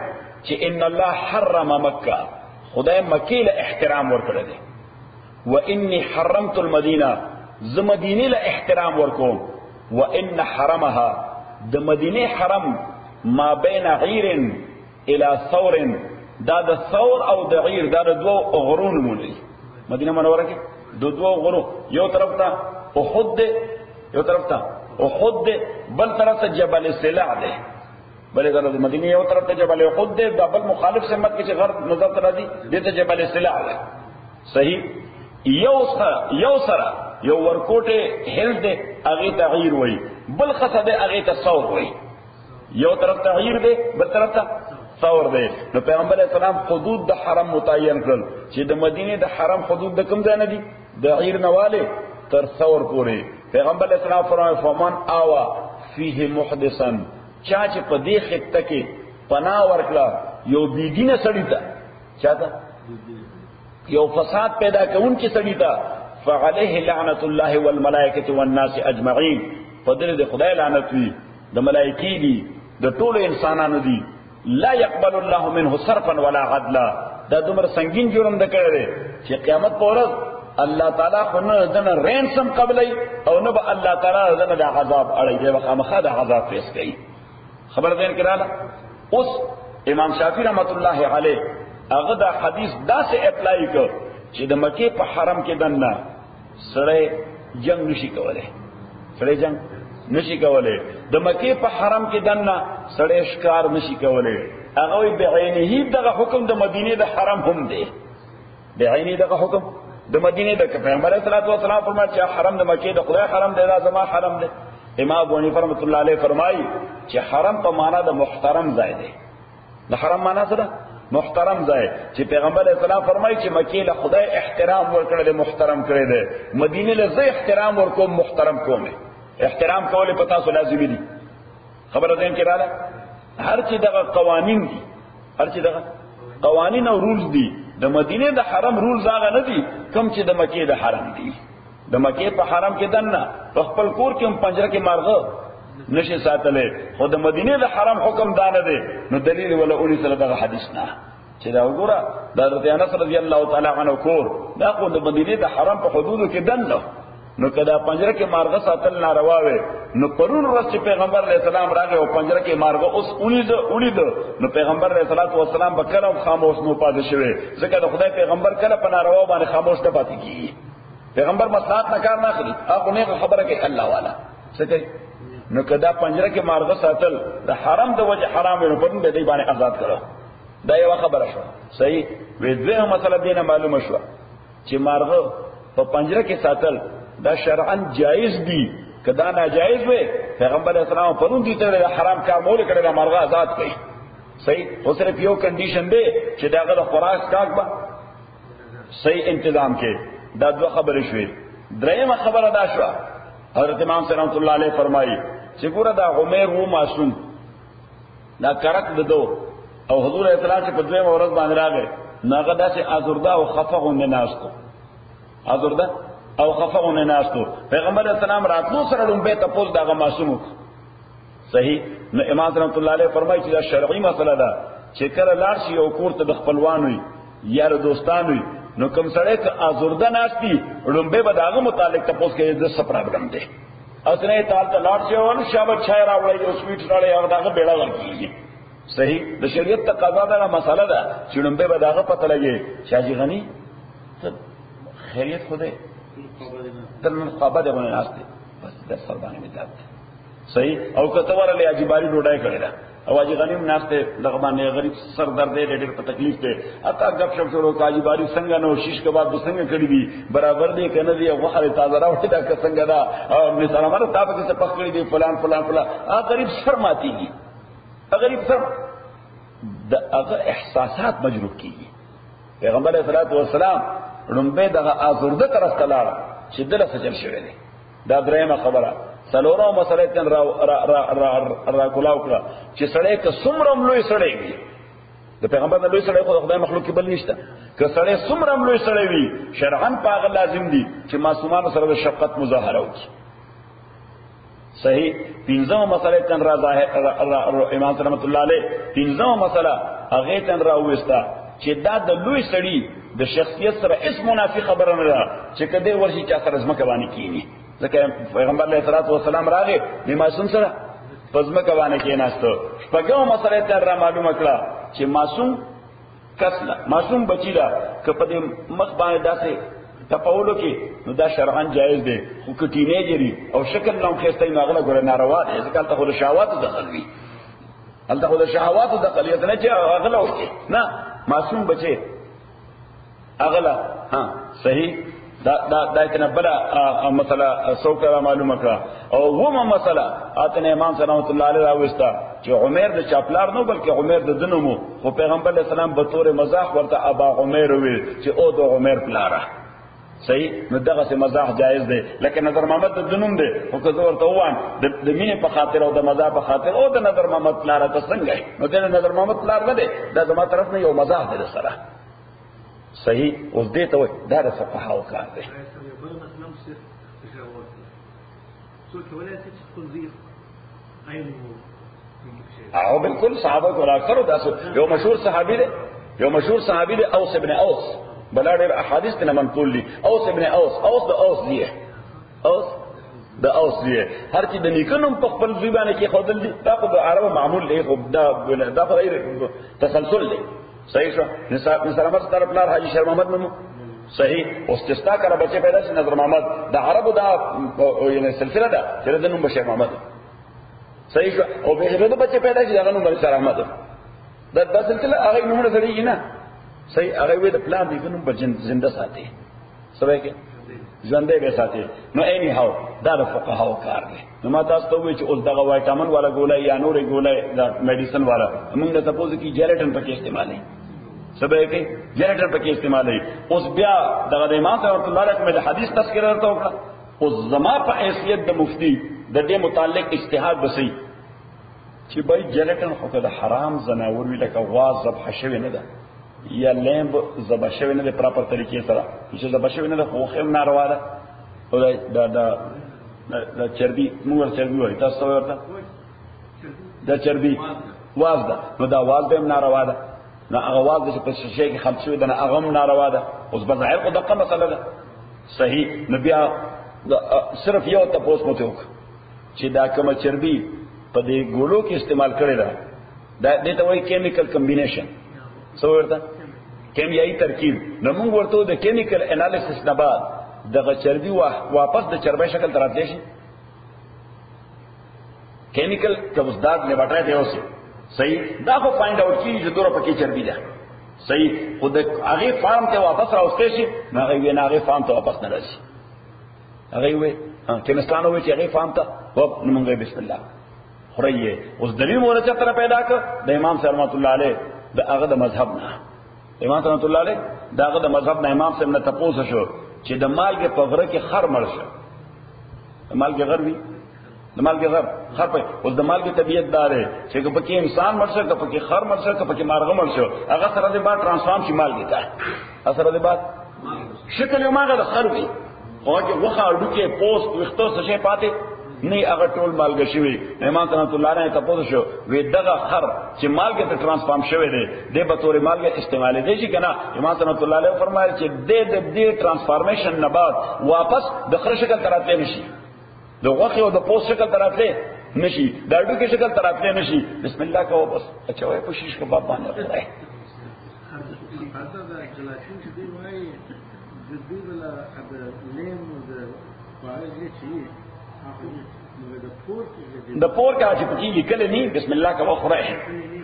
Speaker 3: چې ان الله حرم مکه خدای مکه له احترام ورکړی دی و انی حرمت المدینه ز مدینه له احترام ورکوم و ان حرمها د مدینه حرم ما بین عیر الى ثور دا د ثور او د عیر دا د دوه غرون مونږ مدینه منوره کې دوه غرو یو طرف ته احد یو طرف ته احد بل طرف ته جبل سلع ده بلې د مدینه یو طرف ته جبل احد دی، د بل مخالف سمت کې چې غرب نظر ته راځي دې ته جبل سلا دی. صحیح. یو سره یو ورکوټه هل دی هغه تغییر وای، بل خصه دی هغه تصور وای. یو طرف تغییر دی بل طرف ته تصور دی. نو پیغمبر اسلام حدود د حرم متعین کړل چې د مدینه د حرم حدود د کوم ځای نه دي، د غیر نواله تر ثور پورې. پیغمبر اسلام فرمایي فمن آوا فيه محدثا، چا چې په دې خطه کې پناه ورکړه یو بيدینه سړی ته، چاته یو فساد پیدا کوونکی سړی ته، فعليه لعنت الله والملائکه والناس اجمعين، فدر د خدای لعنت وي، د ملائکې دي، د ټولو انسانانو دي. لا يقبل الله منه صرفا ولا عدلا، دا دومره سنگین جرم د کړی چې قیامت پر ورځ الله تعالی خو نه دنه رینسم قبلای او نه به الله تعالی دنه د عذاب اړي، دی خامخا د عذاب پیش کوي. خبر دین کړه. اوس امام شافعی رحمت الله علیه هغه دا حدیث داسې اپلای کړ چې د مکه په حرم کې دنه سړی جنگ نشي کولای، سړی جنگ نشي کولای. د مکه په حرم کې دنه سړی ښکار نشي کولای. هغه بعینه دغه حکم د مدینه د حرم هم دی، بعینه دغه حکم د مدینه د پیغمبر صلی الله علیه وسلم فرمایي چې حرم د مکه د خدای حرم دی، دا زما حرم دی. امام ابو حنیفه رحمۃ اللہ علیہ فرمایي چې حرم په معنا د محترم ځای دی. د حرم معنا څه ده؟ محترم ځای. چې پیغمبر اسلام فرمایي چې مکه له خدای احترام ورکړل، محترم کړی دی. مدینه له زه احترام ورکوم، محترم کوم. احترام کول په تاسو لازمي دي. خبره دین کې رااله. هر چې دغه قوانین دي، هر چې دغه قوانین او رولز دي، د مدینه د حرم رولز هغه نه دي کوم چې د مکه د حرم دي. د مکه په حرم کې دنه په خپل کور کې هم پنجره کې مارغه نشي ساتلې، خو د مدینه د حرم حکم دانه دی. نو دلیل ولا اونې سره دغه حدیث نه چې دا وګوره د حضرت انس رضی الله تعالی عنہ کور دا خو د مدینه د حرم په حدودو کې دنه، نو کدا پنجره کې مارغه ساتل ناروا وي. نو پرون ورځ چې پیغمبر علیه السلام راغی او پنجره کې مارغه اوس اونید، نو پیغمبر علیه السلام به کله خاموش نو پاتې شوی، ځکه د خدای پیغمبر کله په ناروا باندې خاموش نه پاتې کیږي. پیغمبر مصلحت نه کار نه اخلي، هغه نه خبره کوي الله والا څه کوي. نو کدا پنجره کې مارغه ساتل د حرم د وجه حرام نه پرون به دی باندې آزاد کړو. دا یو خبره شو. صحیح. وې دغه مسله دینه معلومه شو چې مارغه په پنجره کې ساتل دا شرعاً جائز دي، کدا ناجائز وي پیغمبر اسلام پرون دي ته حرام کار مول کړي دا مارغه آزاد کړي. صحیح. خو صرف یو کنډیشن دی چې داغه د خوراک کاک به صحیح تنظیم کې. دا دوه خبرې شوې. درېمه خبره دا شو حضرت امام صلی الله علیه فرمایي چې ګوره دا عمر وو معصوم دا کرک ددو او حضور اسلام چې په دویمه ورځ باندې راغی ناغه داسې ازردا او خفغونه ناشته، ازردا او خفغونه ناشته. پیغمبر اسلام راتلو سره لومبه تاسو دغه معصوم. صحیح. نو امام صلی الله علیه فرمایي چې دا شرعي مسله ده چې کله لاړ شي او کور ته د خپلوان وي یا د دوستان وي، نو کوم سړی که ازرده ناشتي لومبه به داغه متعلق تاسو کې د څه پرابلم دی. اسنه تعال ته لاړ شي او شابه چای راوړی او سویټ راوړی او داغه بیړه ورکیږي. صحیح. د شریعت تقاضا ده مسله ده چې لومبه به داغه پته لګي شاجي غني خیریت خوده تر مقابله غونې ناشته بس د سربانه میداد. صحیح. او کته ورلې اجباری ډوډۍ کړی دا او اجي غنیم ناشته دغه باندې غریب سر درد دی ډېر په تکلیف دی اته غب شپ شروع کاجی باری څنګه نو شیش کباب څنګه کړی دی برابر دی کنه دی غوخه تازه راوړی دا څنګه دا مثال امر تاسو کې څه پخړی دی فلان فلان فلان غریب شرماتيږي، غریب شرم د هغه احساسات مجروح کیږي. پیغمبر صلی الله علیه وسلم لومبه دغه ازرده طرف ته لاړ چې دله سجل شوی دی. دا درېمه خبره. سلورو مسله تن را کولاو کړه چې سړی که څومره لوی سړی وي، د پیغمبر د لوی سړی خو خدای مخلوق کې بل نشته، که سړی څومره لوی سړی وي شرعاً پاغه لازم دي چې معصومان سره د شفقت مظاهره وکړي. صحیح. پنځمه مسله تن را ظاهر امام رحمت الله علیه پنځمه مسله هغه تن را وستا چې دا د لوی سړی د شخصیت سره هیڅ منافي خبره نه ده چې کده ورشي چا سره ځمکه باندې کینی. ځکه پیغمبر علیه الصلاۃ والسلام راغی د معصوم سره پزمکه باندې کېناستو. شپږمه مسله ته را معلومه کړه چې معصوم بچی دا که په دې مخ باندې داسې تپاولو کې نو دا شرعاً جایز دی، خو که ټینیجری او شکل نام خسته ناغله ګره ناروا دی، ځکه ته خو شهوات دخل وي هلته خو د شهواتو د قلیت نه چې اغله وکړي نه معصوم بچي اغله ها صحیح دا تنبلا مسله سوکره معلومه کړه او ومه مسله اتنه امام صلی الله علیه راوستا چې عمر د چاپلار نو بلکې عمر د دنمو خو پیغمبر علیه السلام به تور مزاح ورته ابا عمر وی چې او د عمر پلاره صحیح نو دغه سه مزاح جایز دی لکه نظر محمد د دنوم دی او که زه ورته وایم د مینې په خاطر او د مزاح په خاطر او د نظر محمد پلاره ته څنګه نو د نظر محمد پلار نه دی دا زما طرف نه یو مزاح دی سره صحیح اوس دې ته وای دا د فقهاو کار دی او بالکل صحابه کو راکړو تاسو یو مشهور صحابي دی اوس ابن اوس بلا ډېر احادیث ته منقول دي اوس ابن اوس د اوس دی هر چې د نیکنوم په خپل ځبانه کې خودل دي دا په عربو معمول دی خو دا په تسلسل دی صحیح شو نصرامت طرف لار حاجی شیر محمد نمو صحیح اوستستا کرا بچے پیدا شي نظر محمد دا عربو دا یعنی سلسله ده چې د نوم بشیر محمد صحیح شو او به د بچے پیدا شي دا نوم بشیر محمد دا سلسله هغه نومونه سړي نه صحیح هغه وې د پلان دی نوم په زنده ساتي سبا کې ژوندې به ساتي نو اني هاو دا د فقهاو کار دی نو ما تاسو ته وی چې اوس دغه وایټامین والا ګولای یا نورې ګولای دا میډیسن والا موږ د تاسو کې جیلټن پکې استعمالي سبا کې جیلټن پکې استعمالي اوس بیا دغه د امام صاحب الله علیه د حدیث تذکرہ ورته وکړه اوس زما په حیثیت د مفتی د دې متعلق اجتهاد بسې چې بای جیلټن خو د حرام زناور وی لکه واز ذبح شوی نه ده یا لیمب ذبح شوی نه ده پراپر طریقې سره چې ذبح شوی نه ده خو هم ناروا ده او دا چربي موږ چربي وایي تاسو ورته دا چربي واز ده نو دا واز به هم ناروا ده نو هغه واز چې په شیشه کې خلط شوی ده نه هغه هم ناروا ده اوس بظاهر خو دغه مسله ده صحیح نو بیا صرف یو تاسو مو ته وک چې دا کوم چربي په دې ګولو کې استعمال کړی ده دا دې ته وایي کیمیکل کمبینیشن څه ورته کیمیاوي ترکیب نو موږ ورته د کیمیکل انالیسس نه بعد دغه چربي واپس د چربي شکل تراتلی شي کیمیکل کبزداد لیبارټری ته اوسه صحیح دا خو فایند اوټ کیږي چې دوره پکې چربي ده صحیح خود هغه فارم ته واپس راوستي شي هغه وی نه هغه فارم ته واپس نه راځي هغه وی کیمستانو وی چې هغه فارم ته وب موږ بسم الله خریه اوس دلیل مورچه تر پیدا کړ د امام صاحب رحمت الله علیه د هغه د مذهب نه امام صاحب رحمت الله علیه دا هغه د مذهب نه امام صاحب نه تاسو شو چې د مالګه په غره کې خر مړ شو مالګه غر وی د مالګه غر خر په اوس د مالګه طبيعت دار چې په کې انسان مړ شو په کې خر مړ شو په کې مارغه مړ شو هغه سره د بعد ترانسفارم شي مالګه ته اثر د بعد شکل یو ماغه د خر وی هغه وخه اډو کې پوسټ وختو څه شي پاتې نه هغه ټول مالګه شوی امام رحمت الله علیه تاسو شو وی دغه خر چې مالګه ته ترانسفارم شوی دی د به تور مالګه استعمال دی چې کنه امام رحمت الله علیه فرمایي چې د دې ترانسفارمیشن نه بعد واپس د خر شکل تراتلی نشي د غوخه او د پوسټ شکل تراتلی نشي د اډو کې شکل تراتلی نشي بسم الله کوو بس اچھا وای په شیش کې باب باندې راځي د پور کا چې پکې لیکل نه بسم الله کا وخره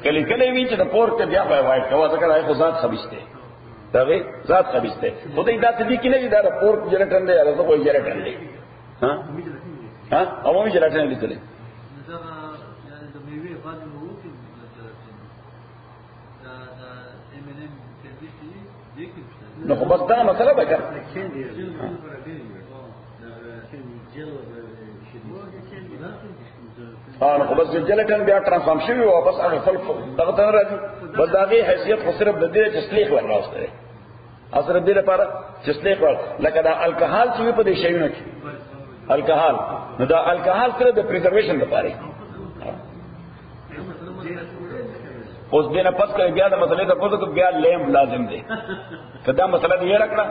Speaker 3: کله کله وی چې د پور ته بیا وای کوا ځکه راځي ذات خبيسته دغه ذات خبيسته خدای دا دې کې نه دا پور جنریټر دی هغه کوئی جنریټر دی ها عمومي جنریټر لیکل
Speaker 1: دا د میوه باندې وو چې دا MNM کې
Speaker 3: نو خو بس دا مسله به کړ نو خو بس جلټن بیا ترانسفارم شوی واپس هغه خپل دغه ته راځي بس دغه حیثیت خو صرف د دې تسلیح ورناوسته اثر دې لپاره تسلیح ور لکه دا الکحال چې په دې شیونو کې الکحال نو دا الکحال سره د پریزرویشن لپاره اوس دینه پس کړي بیا د مسلې ته پوښتنه کوي بیا لیم لازم دی کدا مسله دې راکړه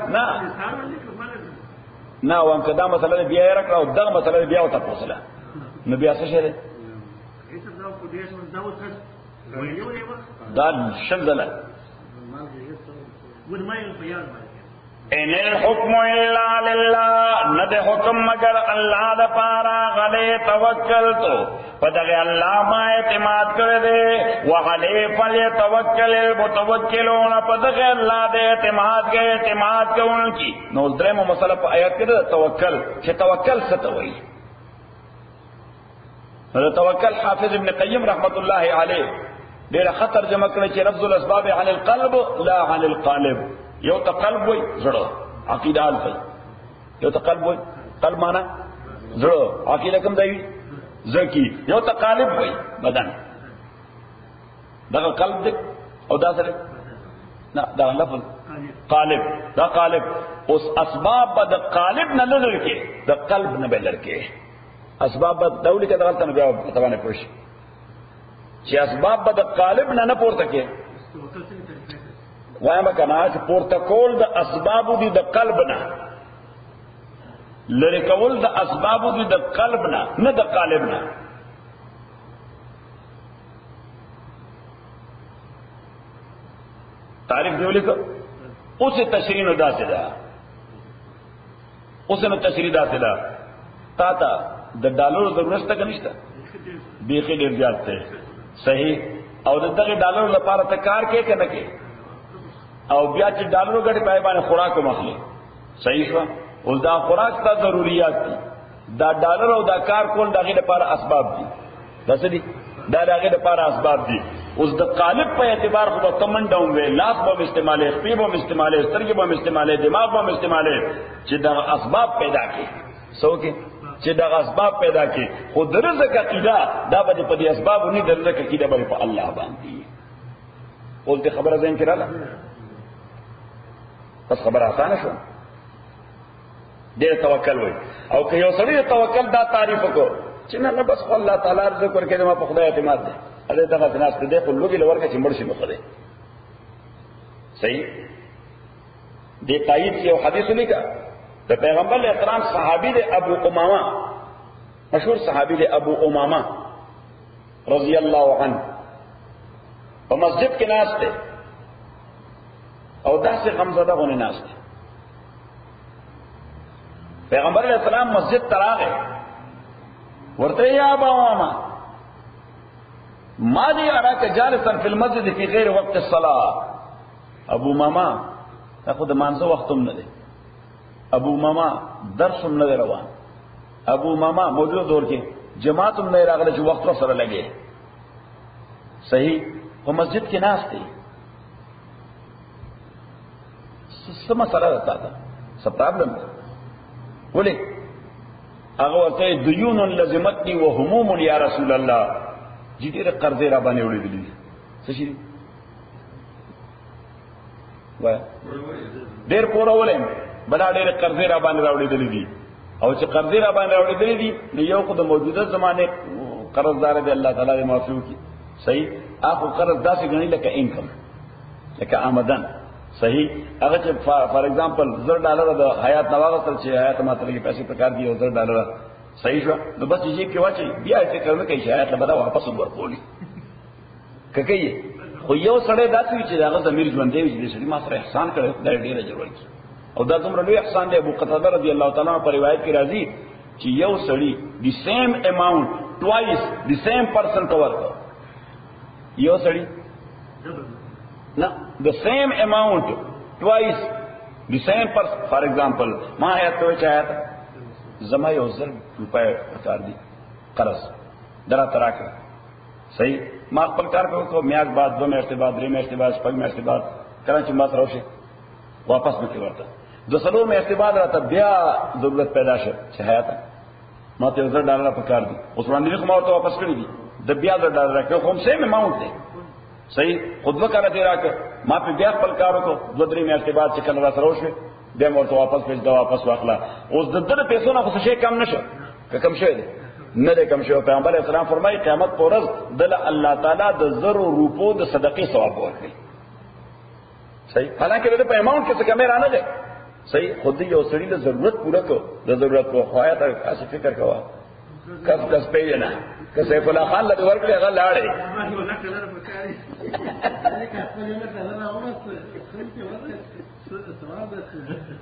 Speaker 3: نه وام کدا مسله دې بیا راکړه او دغه مسله بیا وته پوښتنه نو بیا څه شری دا شندله ان الحكم الا لله، ند حکم مگر اللہ دا پارا غلے توکلتو پدغه الله ما اعتماد کړی دی، وعلی فلیتوکل المتوکلون، پدغه الله دې اعتماد کوونکی. نو درېمه مسله په آیات کې ده توکل، چې توکل څه ته وایي. نو توکل حافظ ابن قیم رحمت الله علیه ډېر خطر جمع کړی چې لفظ الاسباب عن القلب لا عن القالب. یو ته قلب وای زړه عقیده الفی، یو ته قلب وای قلب معنا زړه عقیده کوم دی زکی، یو ته قالب وای بدن. دا قلب دی او دا سره نه دا لفظ قالب، دا قالب. اوس اسباب د قالب نه لړکې د قلب نه بلړکې اسباب دولت کې دغلت نه بیا تبانه پوښ چې اسباب د قالب نه پورته کې وایم کنا چې پورته کول د اسباب دي د قلب نه، لری کول د اسباب دي د قلب نه، نه د قالب نه. تعریف دیولی کو اسے تشریح نو دا سے دا، اسے نو تشریح دا سے دا تا تا د ډالرو ضرورت تک نشته بیخي ډیر زیات ته صحیح. او دغه ډالرو لپاره ته کار کې کنه کې او بیا چې ډالرو غټي پای باندې خوراک مخلي صحیح شو. او دا خوراک ته ضرورت دي، دا ډالر او دا کار کول دغه لپاره اسباب دي، داسې دي دا دغه لپاره اسباب دي. اوس د قالب په اعتبار خو کمن ډاون وی لاس به استعمالي، خپې به استعمالي، سترګې به استعمالي، دماغ به استعمالي چې دا اسباب پیدا کړي. سو کې چې دا اسباب پیدا کړي، خو د رزق عقیده دا به په دې اسباب نه د رزق عقیده به په الله باندې. اوس دې خبره زين کړه بس خبر آسان شو. دیر توکل وای او که یو سړی توکل دا تعریف وکړو چې نه بس الله تعالی رزق ورکړي ما په خدای اعتماد ده، اله دغه ناس ته خو لوګي لورکه چې مرشي مخده صحیح. دې تایید یو حدیث لیکا د پیغمبر احترام صحابي د ابو امامه، مشهور صحابي د ابو امامه رضی الله عنه په مسجد کې ناس ته او داسې غمزده غونې ناس ته. پیغمبر علیہ السلام مسجد تراغه ورته یا ابا امامه ما دي اراك جالسا في المسجد في غير وقت الصلاه. ابو ماما تاخذ مانزه وختم نه دي، ابو ماما درس نه روان، ابو ماما موجود دور کې جماعت نه راغله چې وخت سره لګي صحیح. په مسجد کې ناس دي سم سره راځه څه پرابلم ولې هغه ورته دیون لزمتنی وهموم یا رسول الله جی ډېر قرضې را باندې وړي دي څه شي وای ډېر پوره ولې بلا ډېر قرضې را باندې راوړي دي او چې قرضې را باندې راوړي دي نو یو خو د موجوده زمانه قرضدار دی الله تعالی دې معافي وکړي صحیح. اخو قرض داسې غني لکه انکم لکه آمدن صحیح. هغه چې فار ایگزامپل $100 د حیات نواغه چې حیات ماته کې پیسې پکار دي او $100 صحیح شو نو بس یې کې واچي بیا چې کوم کې شایعت له بده واپس ورکولي ککې خو یو سړی داسې چې هغه زمير ژوندې وي چې سړي ما سره احسان کړی دا ډېر اجر ورکړي او دا دومره لوی احسان دی. ابو قتاده رضی الله تعالی عنہ په روایت کې راځي چې یو سړی the same amount twice the same person کو ورکړ. یو سړی نه the same amount twice the same person. for example ما آیت ته چاہتا زما یو $1,000 پکار دي قرض درا تراکه صحیح. ما خپل کار په کو میاش بعد 2 میاشتې بعد 3 میاشتې بعد 5 میاشتې بعد کله چې ما سره وشي واپس مکه ورته د 3 میاشتې بعد راته بیا ضرورت پیدا شي چې حیات ما ته $1,000 پکار دي اوس باندې خو ما ورته واپس کړی دي د بیا $1,000 راکې خو هم سیم اماونت دی صحیح. خود وکړه دی راکې ما په بیا خپل کار وکړو 2-3 میاشتې بعد چې کله را سره وشي بیا ورته واپس پیسې دا واپس واخلا. اوس د دې پیسو نه خو شي کم نشو که کم شوی دی نه دی کم شوی. پیغمبر اسلام فرمایي قیامت پر ورځ دل الله تعالی د زرو روپو د صدقې ثواب ورکړي صحیح. حالانکه د په اماونت کې څه کمه رانه ده صحیح. خود یو سړي د ضرورت پوره کو د ضرورت په خوایا ته تاسو فکر کوا کس پیژنه که سیف الله خان له ورکړي هغه لاړې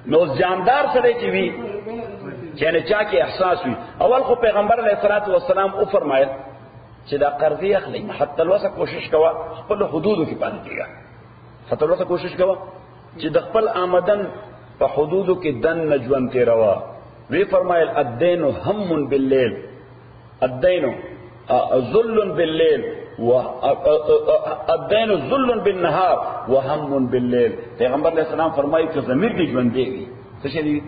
Speaker 3: نو جاندار سره چې وی چې نه چا کې احساس وي اول خو پیغمبر علیه الصلاۃ والسلام او فرمایل چې دا قرضې اخلي حتی لوسه کوشش کوه خپل حدودو کې پاتې کیږي حتی لوسه کوشش کوه چې د خپل آمدن په حدودو کې دن نجوان تیروا وی فرمایل الدین هم باللیل الدین ذل باللیل الدین ذل بالنهار وهم باللیل پیغمبر علیہ السلام فرمایي چې ضمیر دې ژوند دی څه شي دی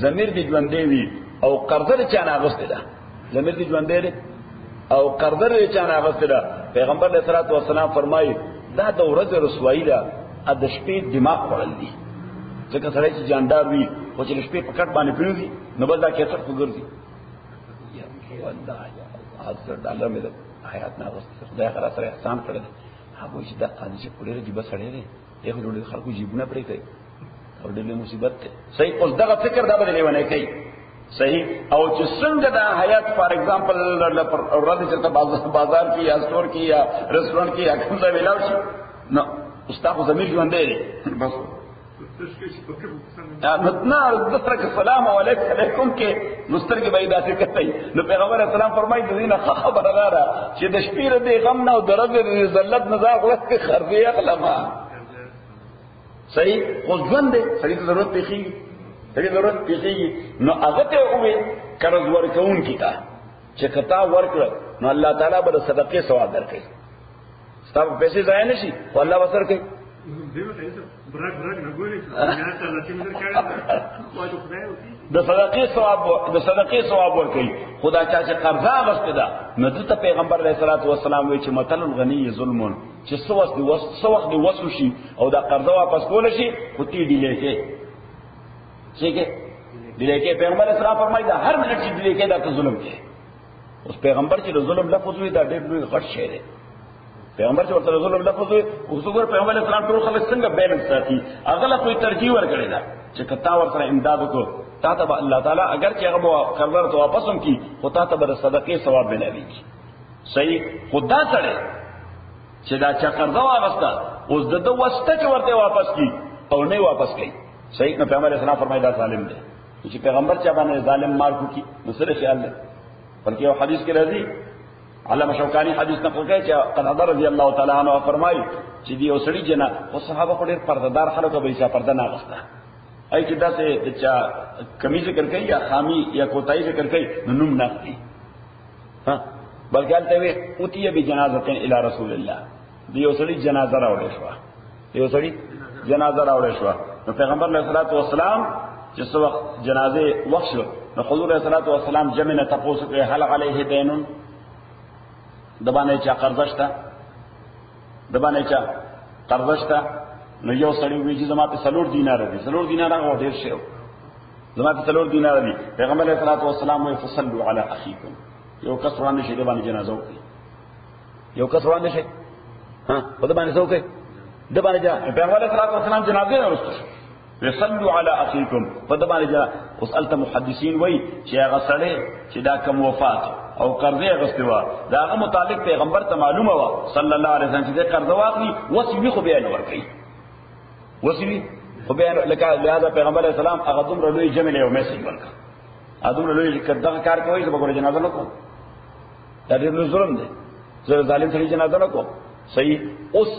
Speaker 3: ضمیر دې ژوند دی او قرض دې چانه اغسته ده ضمیر دې ژوند دی او قرض دې چانه اغسته ده پیغمبر علیہ الصلوۃ والسلام فرمایي دا د ورځې رسوایی ده د شپې دماغ وړل دي ځکه سړی چې جاندار وي خو چې شپې په کټ باندې پریږي نو بل دا کیسه وګرځي والله $1000 مې د حیات نه غوښتل خدای خلاص سره احسان کړل هغه چې دا قاضي چې پوره دی بس اړې دی یو ډول خلکو جیبونه پرې کوي او ډېر مصیبت ده صحیح اوس دغه فکر دا بدلې ونه کوي صحیح او چې څنګه دا حیات فار ایگزامپل ورته چې بازار کې یا سٹور کې یا ریسټورانټ کې یا کوم ځای ویلاو شي نو استاد زمير ژوند دی بس نتنا دسترک السلام علیکم کې مستر کې بيدات کوي نو پیغمبر اسلام فرمایي د دینه خبر غاره چې د شپې د غم نه او د ورځې د ذلت نه ځاغ وخت کې خربي اقلما صحیح خو ژوند دی صحیح ضرورت پیږي صحیح ضرورت پیږي نو هغه ته وې قرض ورکون کیتا چې کتا ورکړ نو الله تعالی به صدقې ثواب درکړي ستاسو پیسې ضایع نشي او الله وسر کوي د صدقې ثواب ورکړي خدا چا چې قرضا غوښته ده نو ته پیغمبر علیه الصلاۃ والسلام وی چې مثل الغنی ظلم چې سو وخت دی وسو شي او دا قرضا واپس کول شي خو تی دی لکه څه کې دی لکه پیغمبر اسلام فرمایي دا هر منټ چې دی لکه دا ظلم کې اوس پیغمبر چې ظلم لفظ وی دا ډېر لوی غټ شی دی پیغمبر چې ورته ظلم لفظ وي او څنګه پیغمبر اسلام ټول خلک څنګه بیلنس ساتي اغله کوئی ترجیح ورکړي دا چې کتا ور سره امداد کو تا ته الله تعالی اگر چې هغه قرض ته واپس هم کی خو تا ته بر صدقې ثواب ملوي صحیح خدا سره چې دا چا قرض واغستا اوس د واسطه چې ورته واپس کی او نه واپس کړي صحیح نو پیغمبر اسلام فرمایي دا ظالم دی چې پیغمبر چا باندې ظالم مار کو کی نو سره خیال دی بلکې یو حدیث کې راځي علامہ شوکانی حدیث نقل کوي چې قتاده رضی الله تعالی عنہ فرمایي چې دی اوسړي جنا او صحابه خو ډېر پردهدار خلک به یې پرده نه غوښته ای چې دا څه چې کمی ذکر کوي یا خامی یا کوتای ذکر کوي نوم نه اخلي ها بلکې البته وي اوتی به جنازه الی رسول الله دی اوسړي جنازه راوړې شو دی اوسړي جنازه راوړې شو نو پیغمبر علیه الصلاۃ والسلام چې څو وخت جنازه وخت شو نو حضور علیه الصلاۃ والسلام جمع تاسو کې هل علیه دینون دبانې چا قرضشتا دبانې چا قرضشتا نو یو سړی وی چې زما په 3 دینار دي 3 دینار هغه ډیر شی زما په 3 دینار دي پیغمبر علیه الصلاۃ والسلام وی فصلوا علی اخیکم یو کس روان شي دبانې جنازه وکړي یو کس روان شي ها په دبانې څه وکړي دبانې جا پیغمبر علیه الصلاۃ والسلام جنازه نه ورسته وصلوا علی اخیکم په دبانې جا اوس الته محدثین وی چې هغه سړی چې دا کوم وفات او قرضې غستوا داغه متعلق پیغمبر ته معلومه و صلی الله علیه وسلم چې قرض واخلي وصوی خو بیان ورکړي وصوی خو بیان لکه لہذا پیغمبر علیه السلام هغه دومره لوی جمع له میسج ورکړ ادم له لوی کړه کار کوي چې بګور جنازه نه کوم دا ډېر ظلم دی زه ظالم سړي جنازه نه کوم صحیح اوس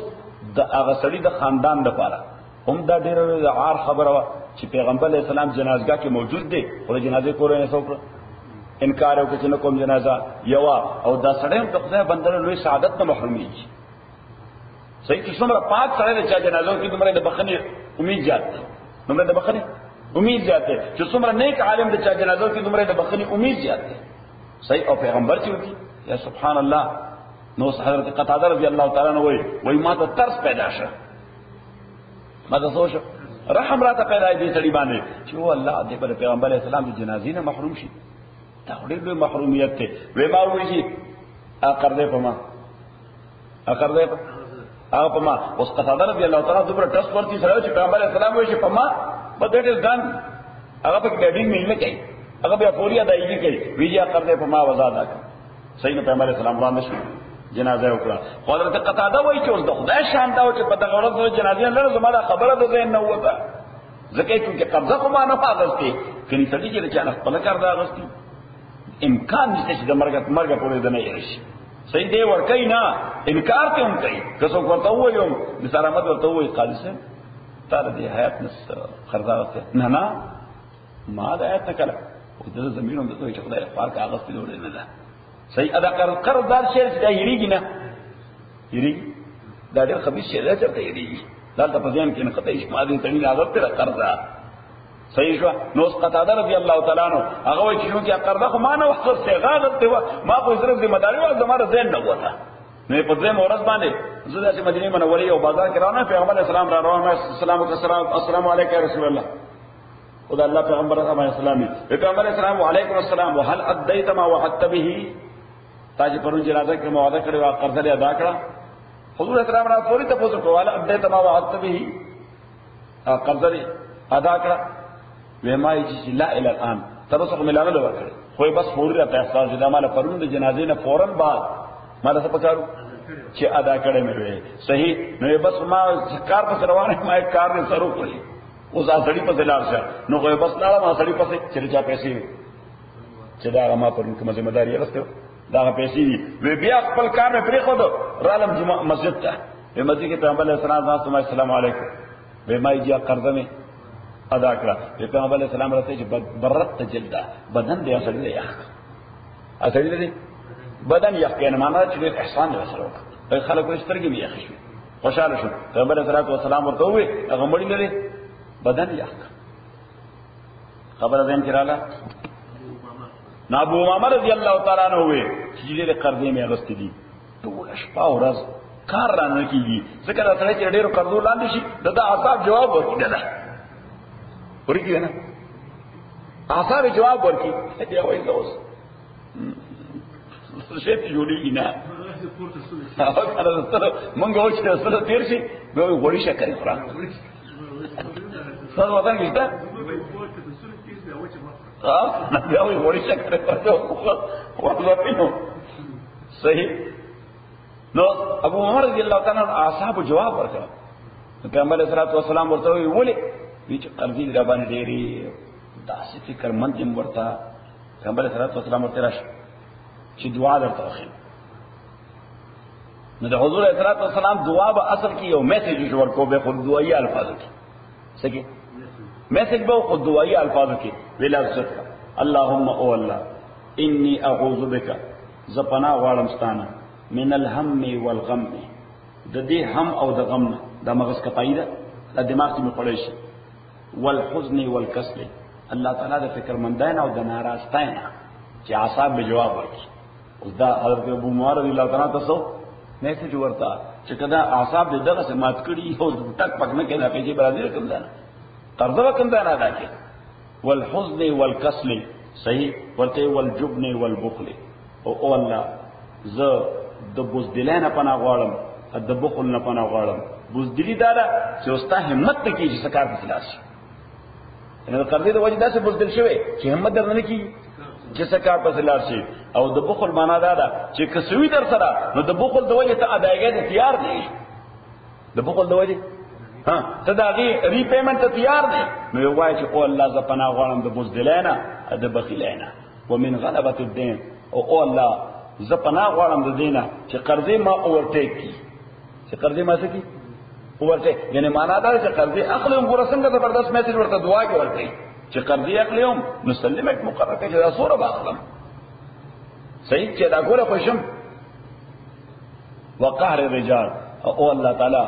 Speaker 3: د هغه سړي د خاندان لپاره هم دا ډېر عار خبره و چې پیغمبر علیه السلام جنازګاه کې موجود دی او جنازه کورونه نه څوک انکار وکړي چې کوم جنازه یوا او دا سړی د خدای بندر لوی سعادت نه محروميږي صحیح چې څومره پاک سړی د چا جنازه کې دومره د بخنه امید جاته دومره د بخنه امید جاته چې څومره نیک عالم د چا جنازه کې دومره د بخنه امید جاته صحیح او پیغمبر چې وکي یا سبحان الله نو حضرت قتاده رضی الله تعالی عنہ وای ما ته ترس پیدا شه ما ته سوچ رحم راته پیدا دې سړي باندې چې او الله دې پر پیغمبر اسلام د جنازې نه محروم شي دا ډېر لوی محرومیت ته وې ما وایي چې اقر دې پما هغه پما اوس قتاده رضی الله تعالی دومره ټس ورتي سره چې پیغمبر اسلام وایي چې پما په دې ځان هغه په ډېډینګ نه کوي هغه بیا فوري ادایګي کوي ویجا قرضه په ما وزاده صحیح نو پیغمبر اسلام وړاندې شو جنازه وکړه حضرت قتاده وایي چې اوس د خدای شان دا و چې په دغه ورځ جنازه لره زموږه خبره ده زین نه وته ځکه چې قبضه خو ما نه پاغستې کني سړي چې چا خپل کار دا غستې امکان نشته چې د مرګ پورې د نه یې شي صحیح دی ورکای نه انکار ته هم کوي که څوک ورته وایي د سلامت ورته وایي قاضي صاحب تر دې حیات نس خرڅه واسطه نه ما دا ایت کړه او د زمینو د دوی چې خدای پاک هغه ستلو نه ده صحیح ادا قرضدار شي چې دا یریږي نه یریږي دا ډېر خبيث شي دا چرته یریږي دا په ځان کې نه قطعي اسماعیل تنی هغه پر قرضا صحیح شو نو قتاده رضی الله تعالی عنہ هغه وایي چې نو قرضه خو ما نه وخت څه غاغت دی ما خو صرف ذمہ داری او زماره ذهن نه وته نو په دې مورز باندې زه د مدینه منورې او بازار کې راغلم پیغمبر اسلام را روان السلام علیکم یا رسول الله خدا الله پیغمبر اسلامي پیغمبر اسلام علیکم السلام وهل ادیت ما وعدت به تاج پرون جنازه کې موعده کړو قرضه ادا کړه حضور اسلام را فوري ته پوښتنه کوله ادیت ما وعدت به قرضه ادا کړه وما یجي لا الى الان تر اوسه کوم لاغه لور کړی خو بس فوري راته احساس دې مال پرون د جنازې نه فورن بعد ما څه پکارو چې ادا کړې مې وې صحیح نو بس ما کار په روانه ما کار نه سره کړی اوس اصلي په دلار شه نو خو بس لاړه ما اصلي په چې چا پیسې چې دا ما پرون کوم ذمہ داری راستو دا پیسې وی بیا خپل کار مې پرې خو دو رالم جمعه مسجد ته په مسجد کې پیغمبر السلام علیکم وی ما یې قرضه مې ادا کړه پیغمبر علیہ السلام راته چې برت جلدا بدن دې اصل دی اصل دی بدن یقین معنا چې احسان دې سره وکړه خلکو سترګې مې یخ شو خوشاله شو پیغمبر علیہ السلام ورته وې هغه مړی لري بدن یخ خبر دین کړه ابو امامه رضی الله تعالی عنہ وې چې دې قرضې مې اغستې دي ټول شپه او ورځ کار را نه کیږي ځکه دا سره چې ډېر قرضو لاندې شي دا عذاب جواب ورکړي ورکی نه آثار جواب ورکی دی وای دوس شپ جوړیږي نه مونږ او چې سره تیر شي به وړي شکر خورا سره وطن کیته بیا وړي شکر خورا صحیح نو ابو عمر رضی الله تعالی عنہ اصحاب جواب ورکړ پیغمبر صلی الله علیه وسلم ورته ویل چې قرضې را باندې ډېری داسې فکر مند یم ورته پیغمبر صلی الله علیه وسلم ورته راشه چې دعا درته وکړي نو د حضور صلی الله علیه وسلم دعا به اصل کې یو میسج ورکو به خود دعایي الفاظ کې څنګه میسج به خود دعایي الفاظ کې ویل څه اللهم او الله انی اعوذ بک زپنا غواړم ستانه من الهم والغم د دې هم او د غم د مغز کپایده د دماغ ته مخړې شي والحزن والكسل الله تعالی د فکر منداین او د ناراضتاین چې اعصاب به جواب ورکړي اوس دا حضرت ابو عمر رضی الله تعالی تاسو میسج ورته چې کدا اعصاب دغه سمات کړي او ټک پک نه کېدا پیږي برازیل کوم ده قرضه وکم ده نه راکې والحزن والكسل صحیح ورته والجبن والبخل او الله ز د بوزدلانه پناه غواړم د بخل نه پناه غواړم بوزدلی دا چې اوستا همت ته کې چې سکار په خلاص ان د قرضې د وجه داسې بوزدل شوی چې همت درنه کی چې سکار په خلاص شي او د بخل معنا دا ده چې کسوي در سره نو د بخل د وجه ته ادایګي تیار دی د بخل د وجه ها ته دا غي ریپیمنت ته تیار دی نو یو وایي چې او الله ز پناه غواړم د بوزدلانه د بخیلانه ومن غلبة الدين او الله ز پناه غواړم د دینه چې قرضې ما اورټیک کی چې قرضې ما سکی ورته یعنی معنا دا چې قرضې اخلم ګور څنګه زبردست میسج ورته دعا کې ورته چې قرضې اخلم مسلمت مقرره کې دا سوره باخلم صحیح چې دا ګوره خوشم وقهر الرجال او الله تعالی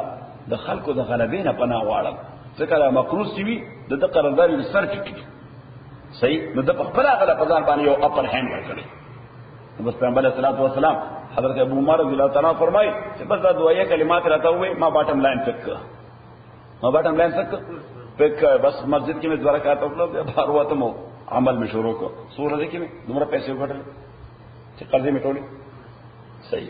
Speaker 3: د خلکو د غلبې نه پناه غواړم ځکه دا مقروض وي د قرضداري سر ټیټي صحیح نو د خپل غلط په ځان باندې یو اپر هند ورکړي بس پیغمبر علیہ الصلوۃ والسلام حضرت ابو عمر رضی اللہ تعالیٰ فرمائی کہ بس دعائیہ کلمات رہتا ہوئے ما باٹم لائن پک بس مسجد کی میں دوبارہ کہتا ہوں باہر ہوا تم عمل میں شروع کو سورہ دیکھی میں دوبارہ پیسے اکٹھے قرضے میں ٹوڑی صحیح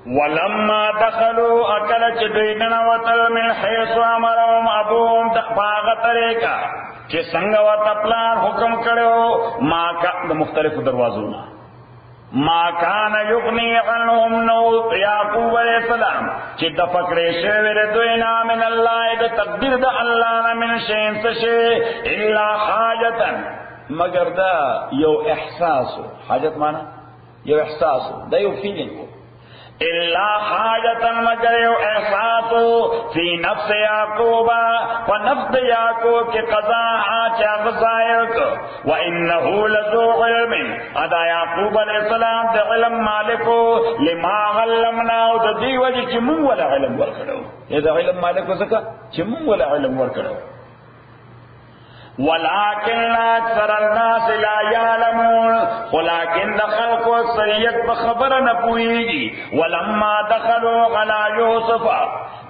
Speaker 3: ولما دخلوا اکل چدویدن وطل من حیث امرهم ابوهم باغ طریقہ چه سنگ و تپلان حکم کرو ما کا مختلف دروازونا ما کان یغنی عنهم نو یعقوب علیہ السلام چه دفکڑے شویر دوینا من اللہ دا تقدیر دا اللہ من شین سشے الا حاجتا مگر دا یو احساسو حاجت مانا یو احساسو دا یو فیلنگو الا حاجتا مگر یو احساسو فی نفس یعقوب و نفس یعقوب کی قضا آچا غزائر کو و انہو لذو علم ادا یعقوب علیہ السلام دا علم مالکو لما علمناو دا دی وجہ چی من ولا علم ورکڑو یہ دا علم مالکو سکا چی من ولا علم ورکڑو ولكن اکثر الناس لا يعلمون ولكن دخلق اکثریت بخبر نپوئیگی ولما دخلوا على یوسف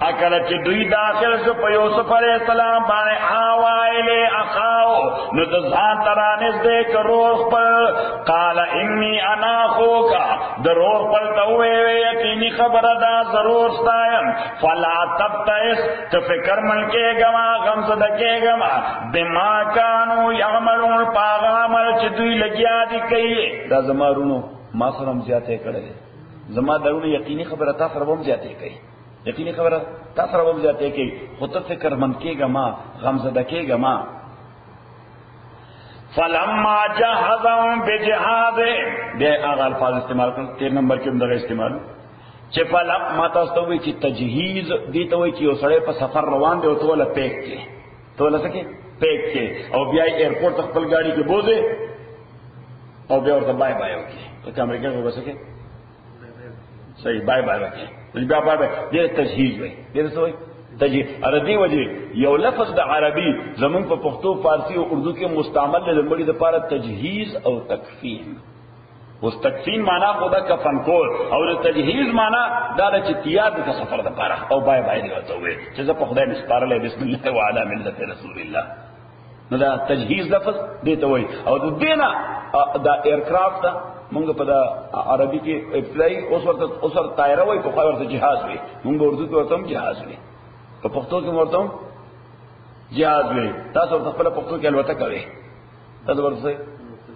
Speaker 3: اکلچ دوی داخل سو پا یوسف علیہ السلام بانے آوائلے اخاو ندزان ترانس دیکھ روح پر قال انی انا خوکا در روح پر تووے یقینی خبر دا ضرور ستائم فلا تبتئس تفکر من کے گما غمزد کے گما بما کانو یعملون پاغ عمل چدوی لگیا دی کئیے دا زمارونو ما سرم زیادے کڑے زما درون یقینی خبر تا فربم زیادے کئی یقینی خبر تا فربم زیادے کئی خود فکر من کے گما غمزد کے گما فلما جہزهم بجہازهم دے آغا الفاظ استعمال کرن 13 نمبر کے اندر استعمال چه فلما تاستوی چی تجہیز دیتوی چی او سڑے پا سفر روان دے او تولا پیک کے تولا سکے پیک کے او بیائی ایرپورٹ تک پل گاڑی کے بوزے او بیا اور بائے بائے ہوگی تو کیا امریکہ کو بسکے صحیح بائے بائے ہوگی بیا بائے بائے دیر تجہیز بھائی دیر سوئی تجہیز عربی وجہ یو لفظ دا عربی زمن پا پختو فارسی و اردو کے مستعمل لے زمبری دا پارا تجہیز او تکفین اس تکفین مانا خدا کا فنکور اور تجہیز مانا دادا چتیاد کا سفر دا پارا او بائے بائے دیوتا ہوئے چیزا پا خدا نسپارا لے بسم اللہ وعلا ملت رسول اللہ نو دا تجہیز لفظ دیتا ہوئی اور دینا دا ایرکرافٹ دا منگا پا دا عربی کی ابتدائی اس وقت تائرہ ہوئی پا خواہ ورطا جہاز ہوئی منگا اردو کی ورطا ہم جہاز ہوئی پا پختو کی ورطا ہم جہاز ہوئی تاس ورطا پلا پختو کی الوطا کوئی تاس ورطا سے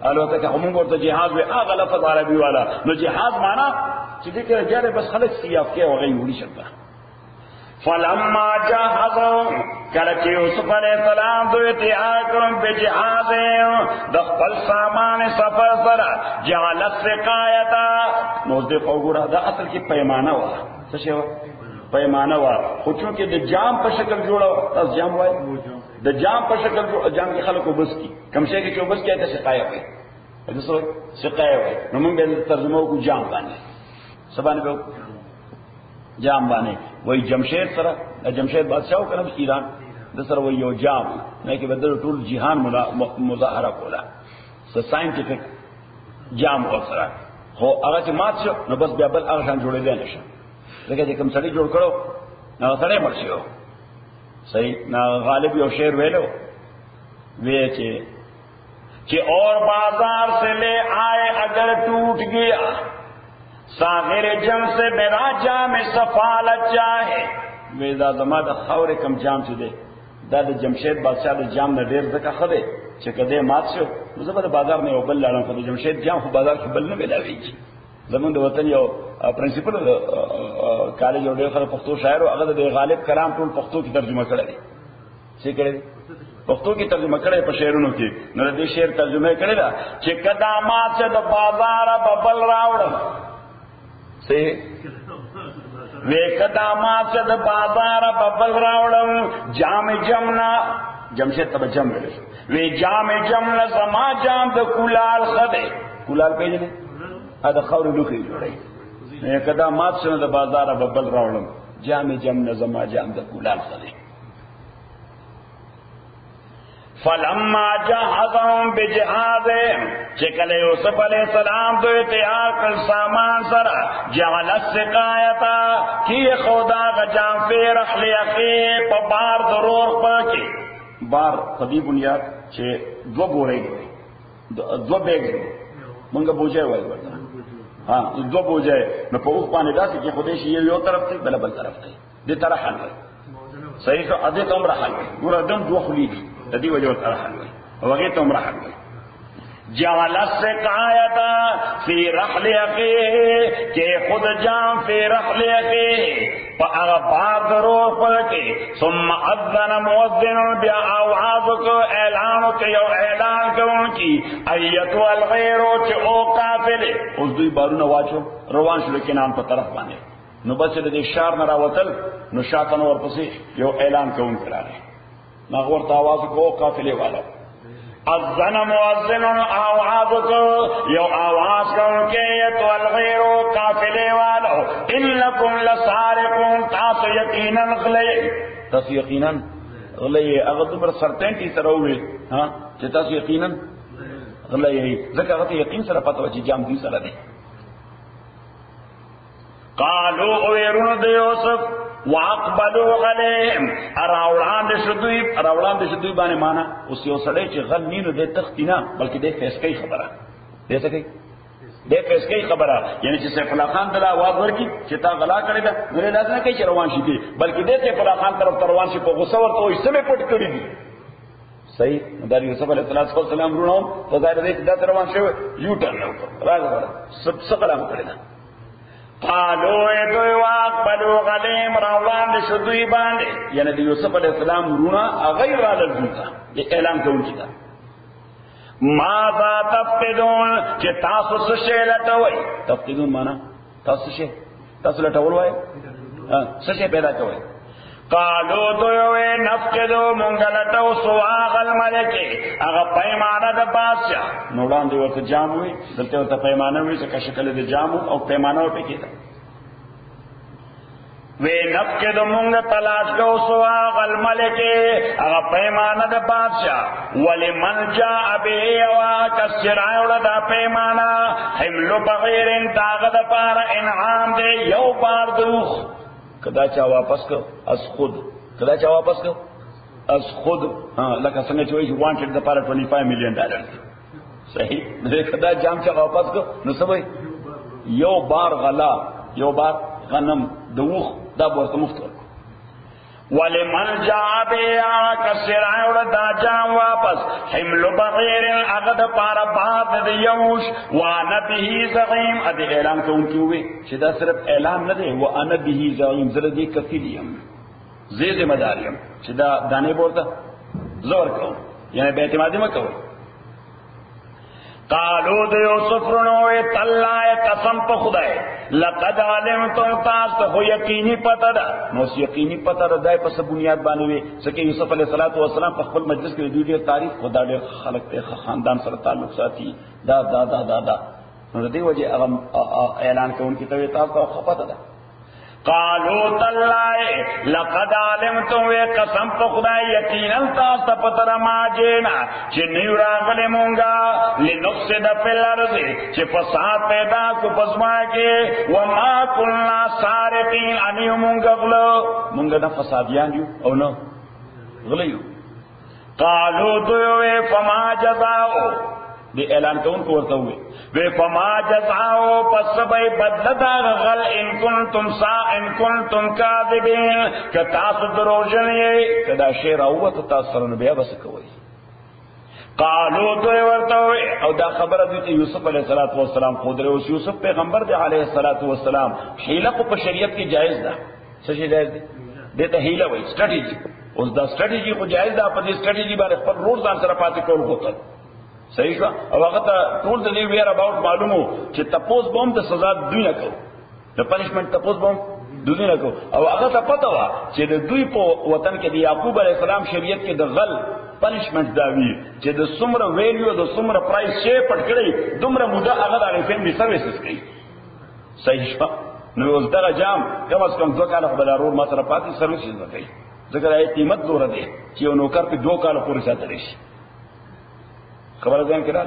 Speaker 3: الوطا کہ ہمونگ ورطا جہاز ہوئی آغا لفظ عربی والا نو جہاز مانا چلی کہ جارے بس خلق سیاف کے وغی ہوئی شکتا فلما جہزهم کلچی یوسف علیہ السلام دویتی آکرم بے جہازیں دخپل سامان سفر سرا جعلت سقایتا نوزدی قوگورا دا اصل کی پیمانہ ہوا سشے ہوا پیمانہ ہوا خود چونکہ دا جام پر شکل جوڑا ہوا تاس جام ہوا ہے دا جام پر شکل جوڑا جام کی خلق کو بس کی کمشے کی چو بس کیا تا سقایہ ہوئی سقایہ ہوئی نمون بے ترجمہ کو جام بانے سبانے بے جام بانے وہی جمشید سرا جمشید بادشاہ کنم ایران دسر وہی یو جام نہیں کہ بدل طول جہان مظاہرہ کولا سائنٹیفک جام اور سرا ہو اگر چی مات شو نو بس بیابل اگر شان جوڑے دے نشا لیکن جی کم سڑی جوڑ کرو نا سڑے مرشی ہو صحیح نا غالب یو شیر ویلو وے چی اور بازار سے لے آئے اگر ٹوٹ گیا ساغر جم سے میرا جام سفالت چاہے ویدا زما دا خور کم جام چی دے دا دا جمشید بادشاہ دا جام دا دیر زکا خدے چکا دے مات شو زما دا بازار میں یو بل لارن خدو جمشید جام خو بازار کی بل نمیلاوی چی زمان دا وطن یو پرنسپل کالج یو دیر خد پختو شاعر و اگر دا غالب کلام ٹول پختو کی ترجمہ کرے دی سی کرے دی پختو کی ترجمہ کرے پا شعرونو کی نو دا شعر ترجمہ کرے دا چکا دا مات سے دا بازار ببل راوڑا سے ویکدامات سے دا بازار ببل راوڑم جام جمنا جمشید تب جم رہے وی جام جمنا زما جام دا کولال خدے کولال پیجنے دا خور لوخی جوڑے ویکدامات سے دا بازار ببل راوڑم جام جمنا زما جام دا کولال خدے فلما جہزهم بجہازهم چکل یوسف علیہ السلام دویتی آکل سامان سرا جعل السقایتا کی خدا غجام فی رحلی اخی پا بار ضرور پاکی بار قدی بنیاد چھے دو بورے گئے دو بیگ گئے منگا بوجھے ہوئے گئے ها دو بوجه نو په اوخ باندې داسې کې خدای شي یو طرف ته بل طرف ته دې طرح حل وي صحیح شو اده ته عمره حل وي ګور دم دوه خلی دي د دې وجه طرح حل وي او هغه ته عمره حل وي جعل السقایت فی رحل اخیه کہ خود جام فی رحل اخیه فاغا باغ روح پلکی ثم اذن موذن بیا آواز کو اعلان کو یو اعلان کو ان کی ایتو الغیرو چی او قافلے اس دوی بارون واچو روان شلو کنان پر طرف بانے نو بس دے شار نراوتل نو شاکن ورپسی یو اعلان کو ان کرانے ناغورت آواز کو قافلے والا اذن مؤذن آواز کو یو آواز کو کہ تو الغیرو قافلے والو انکم لسارقون تاس یقینا غلی تاس یقینا غلی اغدبر سرتنٹی سروی ہاں کہ تاس یقینا غلی ذکر غتی یقین سره پتہ وچ جام دی سره دی قالوا اویرون دی یوسف واقبلوا غلیهم اراولان دے شدوی بانے مانا اس یو سڑے چی غل نینو دے تختی نا بلکہ دے فیسکئی خبرہ دے سکئی دے فیسکئی خبرہ یعنی چی سیف اللہ خان دلا آواز ورکی چی تا غلا کرے دا میرے لازم نہ کئی چی روان شی دی بلکہ دے سیف اللہ خان طرف تروان شی پا غصہ ورطا وہ اس میں پٹ کری دی صحیح مداری یوسف علیہ السلام روناؤں تو ظاہر دے دا تروان شی یو ٹرن لے راز ورہ سب سقلام کرے دا قالو دوی واقبلو غلیم روان دے شدوی باندے یعنی دی یوسف علیہ السلام رونا غیر عالل دوتا یہ اعلان کون کی دا ماذا تفقدون کہ تاسو سشے لٹوئی تفقدون مانا تاسو سشے تاسو لٹولوائی سشے پیدا کوئی قالو دوی نفقدو منگا لٹو سواغ الملکی اگا پیمانہ دا بادشاہ نوڑان دی ورطا جاموی دلتے ورطا پیمانہ ہوئی سکا شکل دی جامو او پیمانہ ہو پہ کیتا وی نفقدو منگا تلاش کو سواغ الملکی اگا پیمانہ دا بادشاہ ولی من جا ابی اوا کسرائیو دا پیمانہ حملو بغیر انتاغ دا پارا انعام دے یو بار دوخ کدا چا واپس کو از خود کدا چا واپس کو از خود ہاں لکه څنګه چې وایي وانټډ د پاره $25 مليون صحیح نه کدا جام چا واپس کو نو سبای یو بار غلا یو بار غنم دوخ دا ورته مفت ولمن جاء بها كسرائے دا جام واپس حمل بغیر اغد پارا بات دیوش وانا به زعیم ادی اعلان کو ان کی ہوئے شدا صرف اعلان نہ دے وہ انا به زعیم زردی کفیلیم زید مداریم شدا دانے بولتا زور کو یعنی بے اعتمادی مت کرو قالو دے یوسف رنوے تاللہ قسم پا خدای لقد علمتم تاست ہو یقینی پتہ دا نوس یقینی پتہ دا دائے پس بنیاد بانوے سکے یوسف علیہ السلام پا خپل مجلس کے دوی دیر تاریخ خدا دیر خلق تے خاندان سر تعلق ساتھی دا دا دا دا دا نو دے وجہ اعلان کہ ان کی طویل تاست دا خپتہ دا قالو تاللہ لقد علمتم وے قسم پا خدا یقینا تاستا پتر ما جینا چی نیورا غلی مونگا لنفسد فی الارض چی فساد پیدا کو پسما کے وما کلنا سارقین انیو مونگا مونگا نا فسادیان جو او نا غلیو قالو دوئے فما جزاؤ دی اعلان کون کو ورتا ہوئے وے فما جزاؤ پس بھئی بدلتا غل ان کنتم کاذبین کہ تاس دروجن یہ کدا شیر آوت تاثر نبیا بس کوئی قالو دوئے ورتا ہوئے او دا خبر دیتی یوسف علیہ السلام خود رہے اس یوسف پیغمبر دے علیہ السلام حیلہ کو پر شریعت کی جائز دا سچی جائز دے دیتا حیلہ وئی سٹریٹجی اس دا سٹریٹجی کو جائز دا پر دی سٹریٹجی بارے پر روز دان سر پاتی کول ہوتا صحیح شو او هغه ته ټول د دې ویره باور معلومو چې تپوس بوم د سزا دوی نه کو د پنیشمنت تپوس بوم دوی نه کو او هغه ته پته وا چې د دوی په وطن کې د یعقوب علیه السلام شریعت کې د غل پنیشمنت دا وی چې د څومره ویلیو د څومره پرایس شی پټ کړی دومره موده هغه د فیملی سرویسز کوي صحیح شو نو اوس دا جام کم از کم 2 کال خبر ضرور ما سره پاتې سرویسز کوي ځکه دا قیمت دوره دی چې یو نوکر په 2 کال پورې ساتل شي خبر ذہن کرا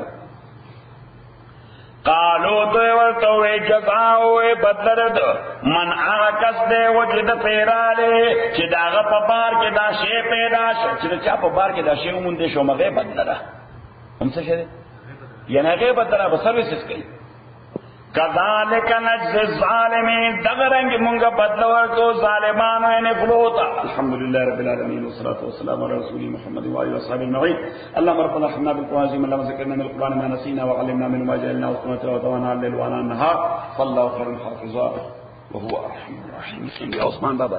Speaker 3: قالو دوی جزاؤ بدلرد من آکس دے وجد پیرالے چی داغا پا بار کے دا شے پیدا شا چی دا چا پا بار کے دا شے اموندے شو مغی بدلرہ ہم سے شدے یعنی غی بدلرہ بسرویسز کئی कज़ालिक नज्ज़ि ज़ालिमीन, दगरंग मुंगा बदलवर को ज़ालिमानो यानी फलोता। अल्हम्दुलिल्लाह रब्बिल आलमीन वस्सलातु वस्सलामु अला रसूलिhi मुहम्मद व आलिहि वसहबिहि अजमईन। अल्लाहुम्मा रब्बना हम्ना बिल कुरान अज़ीम, अल्लाहुम्मा ज़क्किरना मिनल कुरान मा नसीना व अल्लिमना मिन्हु मा जहलना वस्तुना तिलावतहु अल-लैल व अन-नहार, फल्लाहु खैरुल हाफ़िज़ा व हुवा अर्हमुर राहिमीन। उस्मान बाबा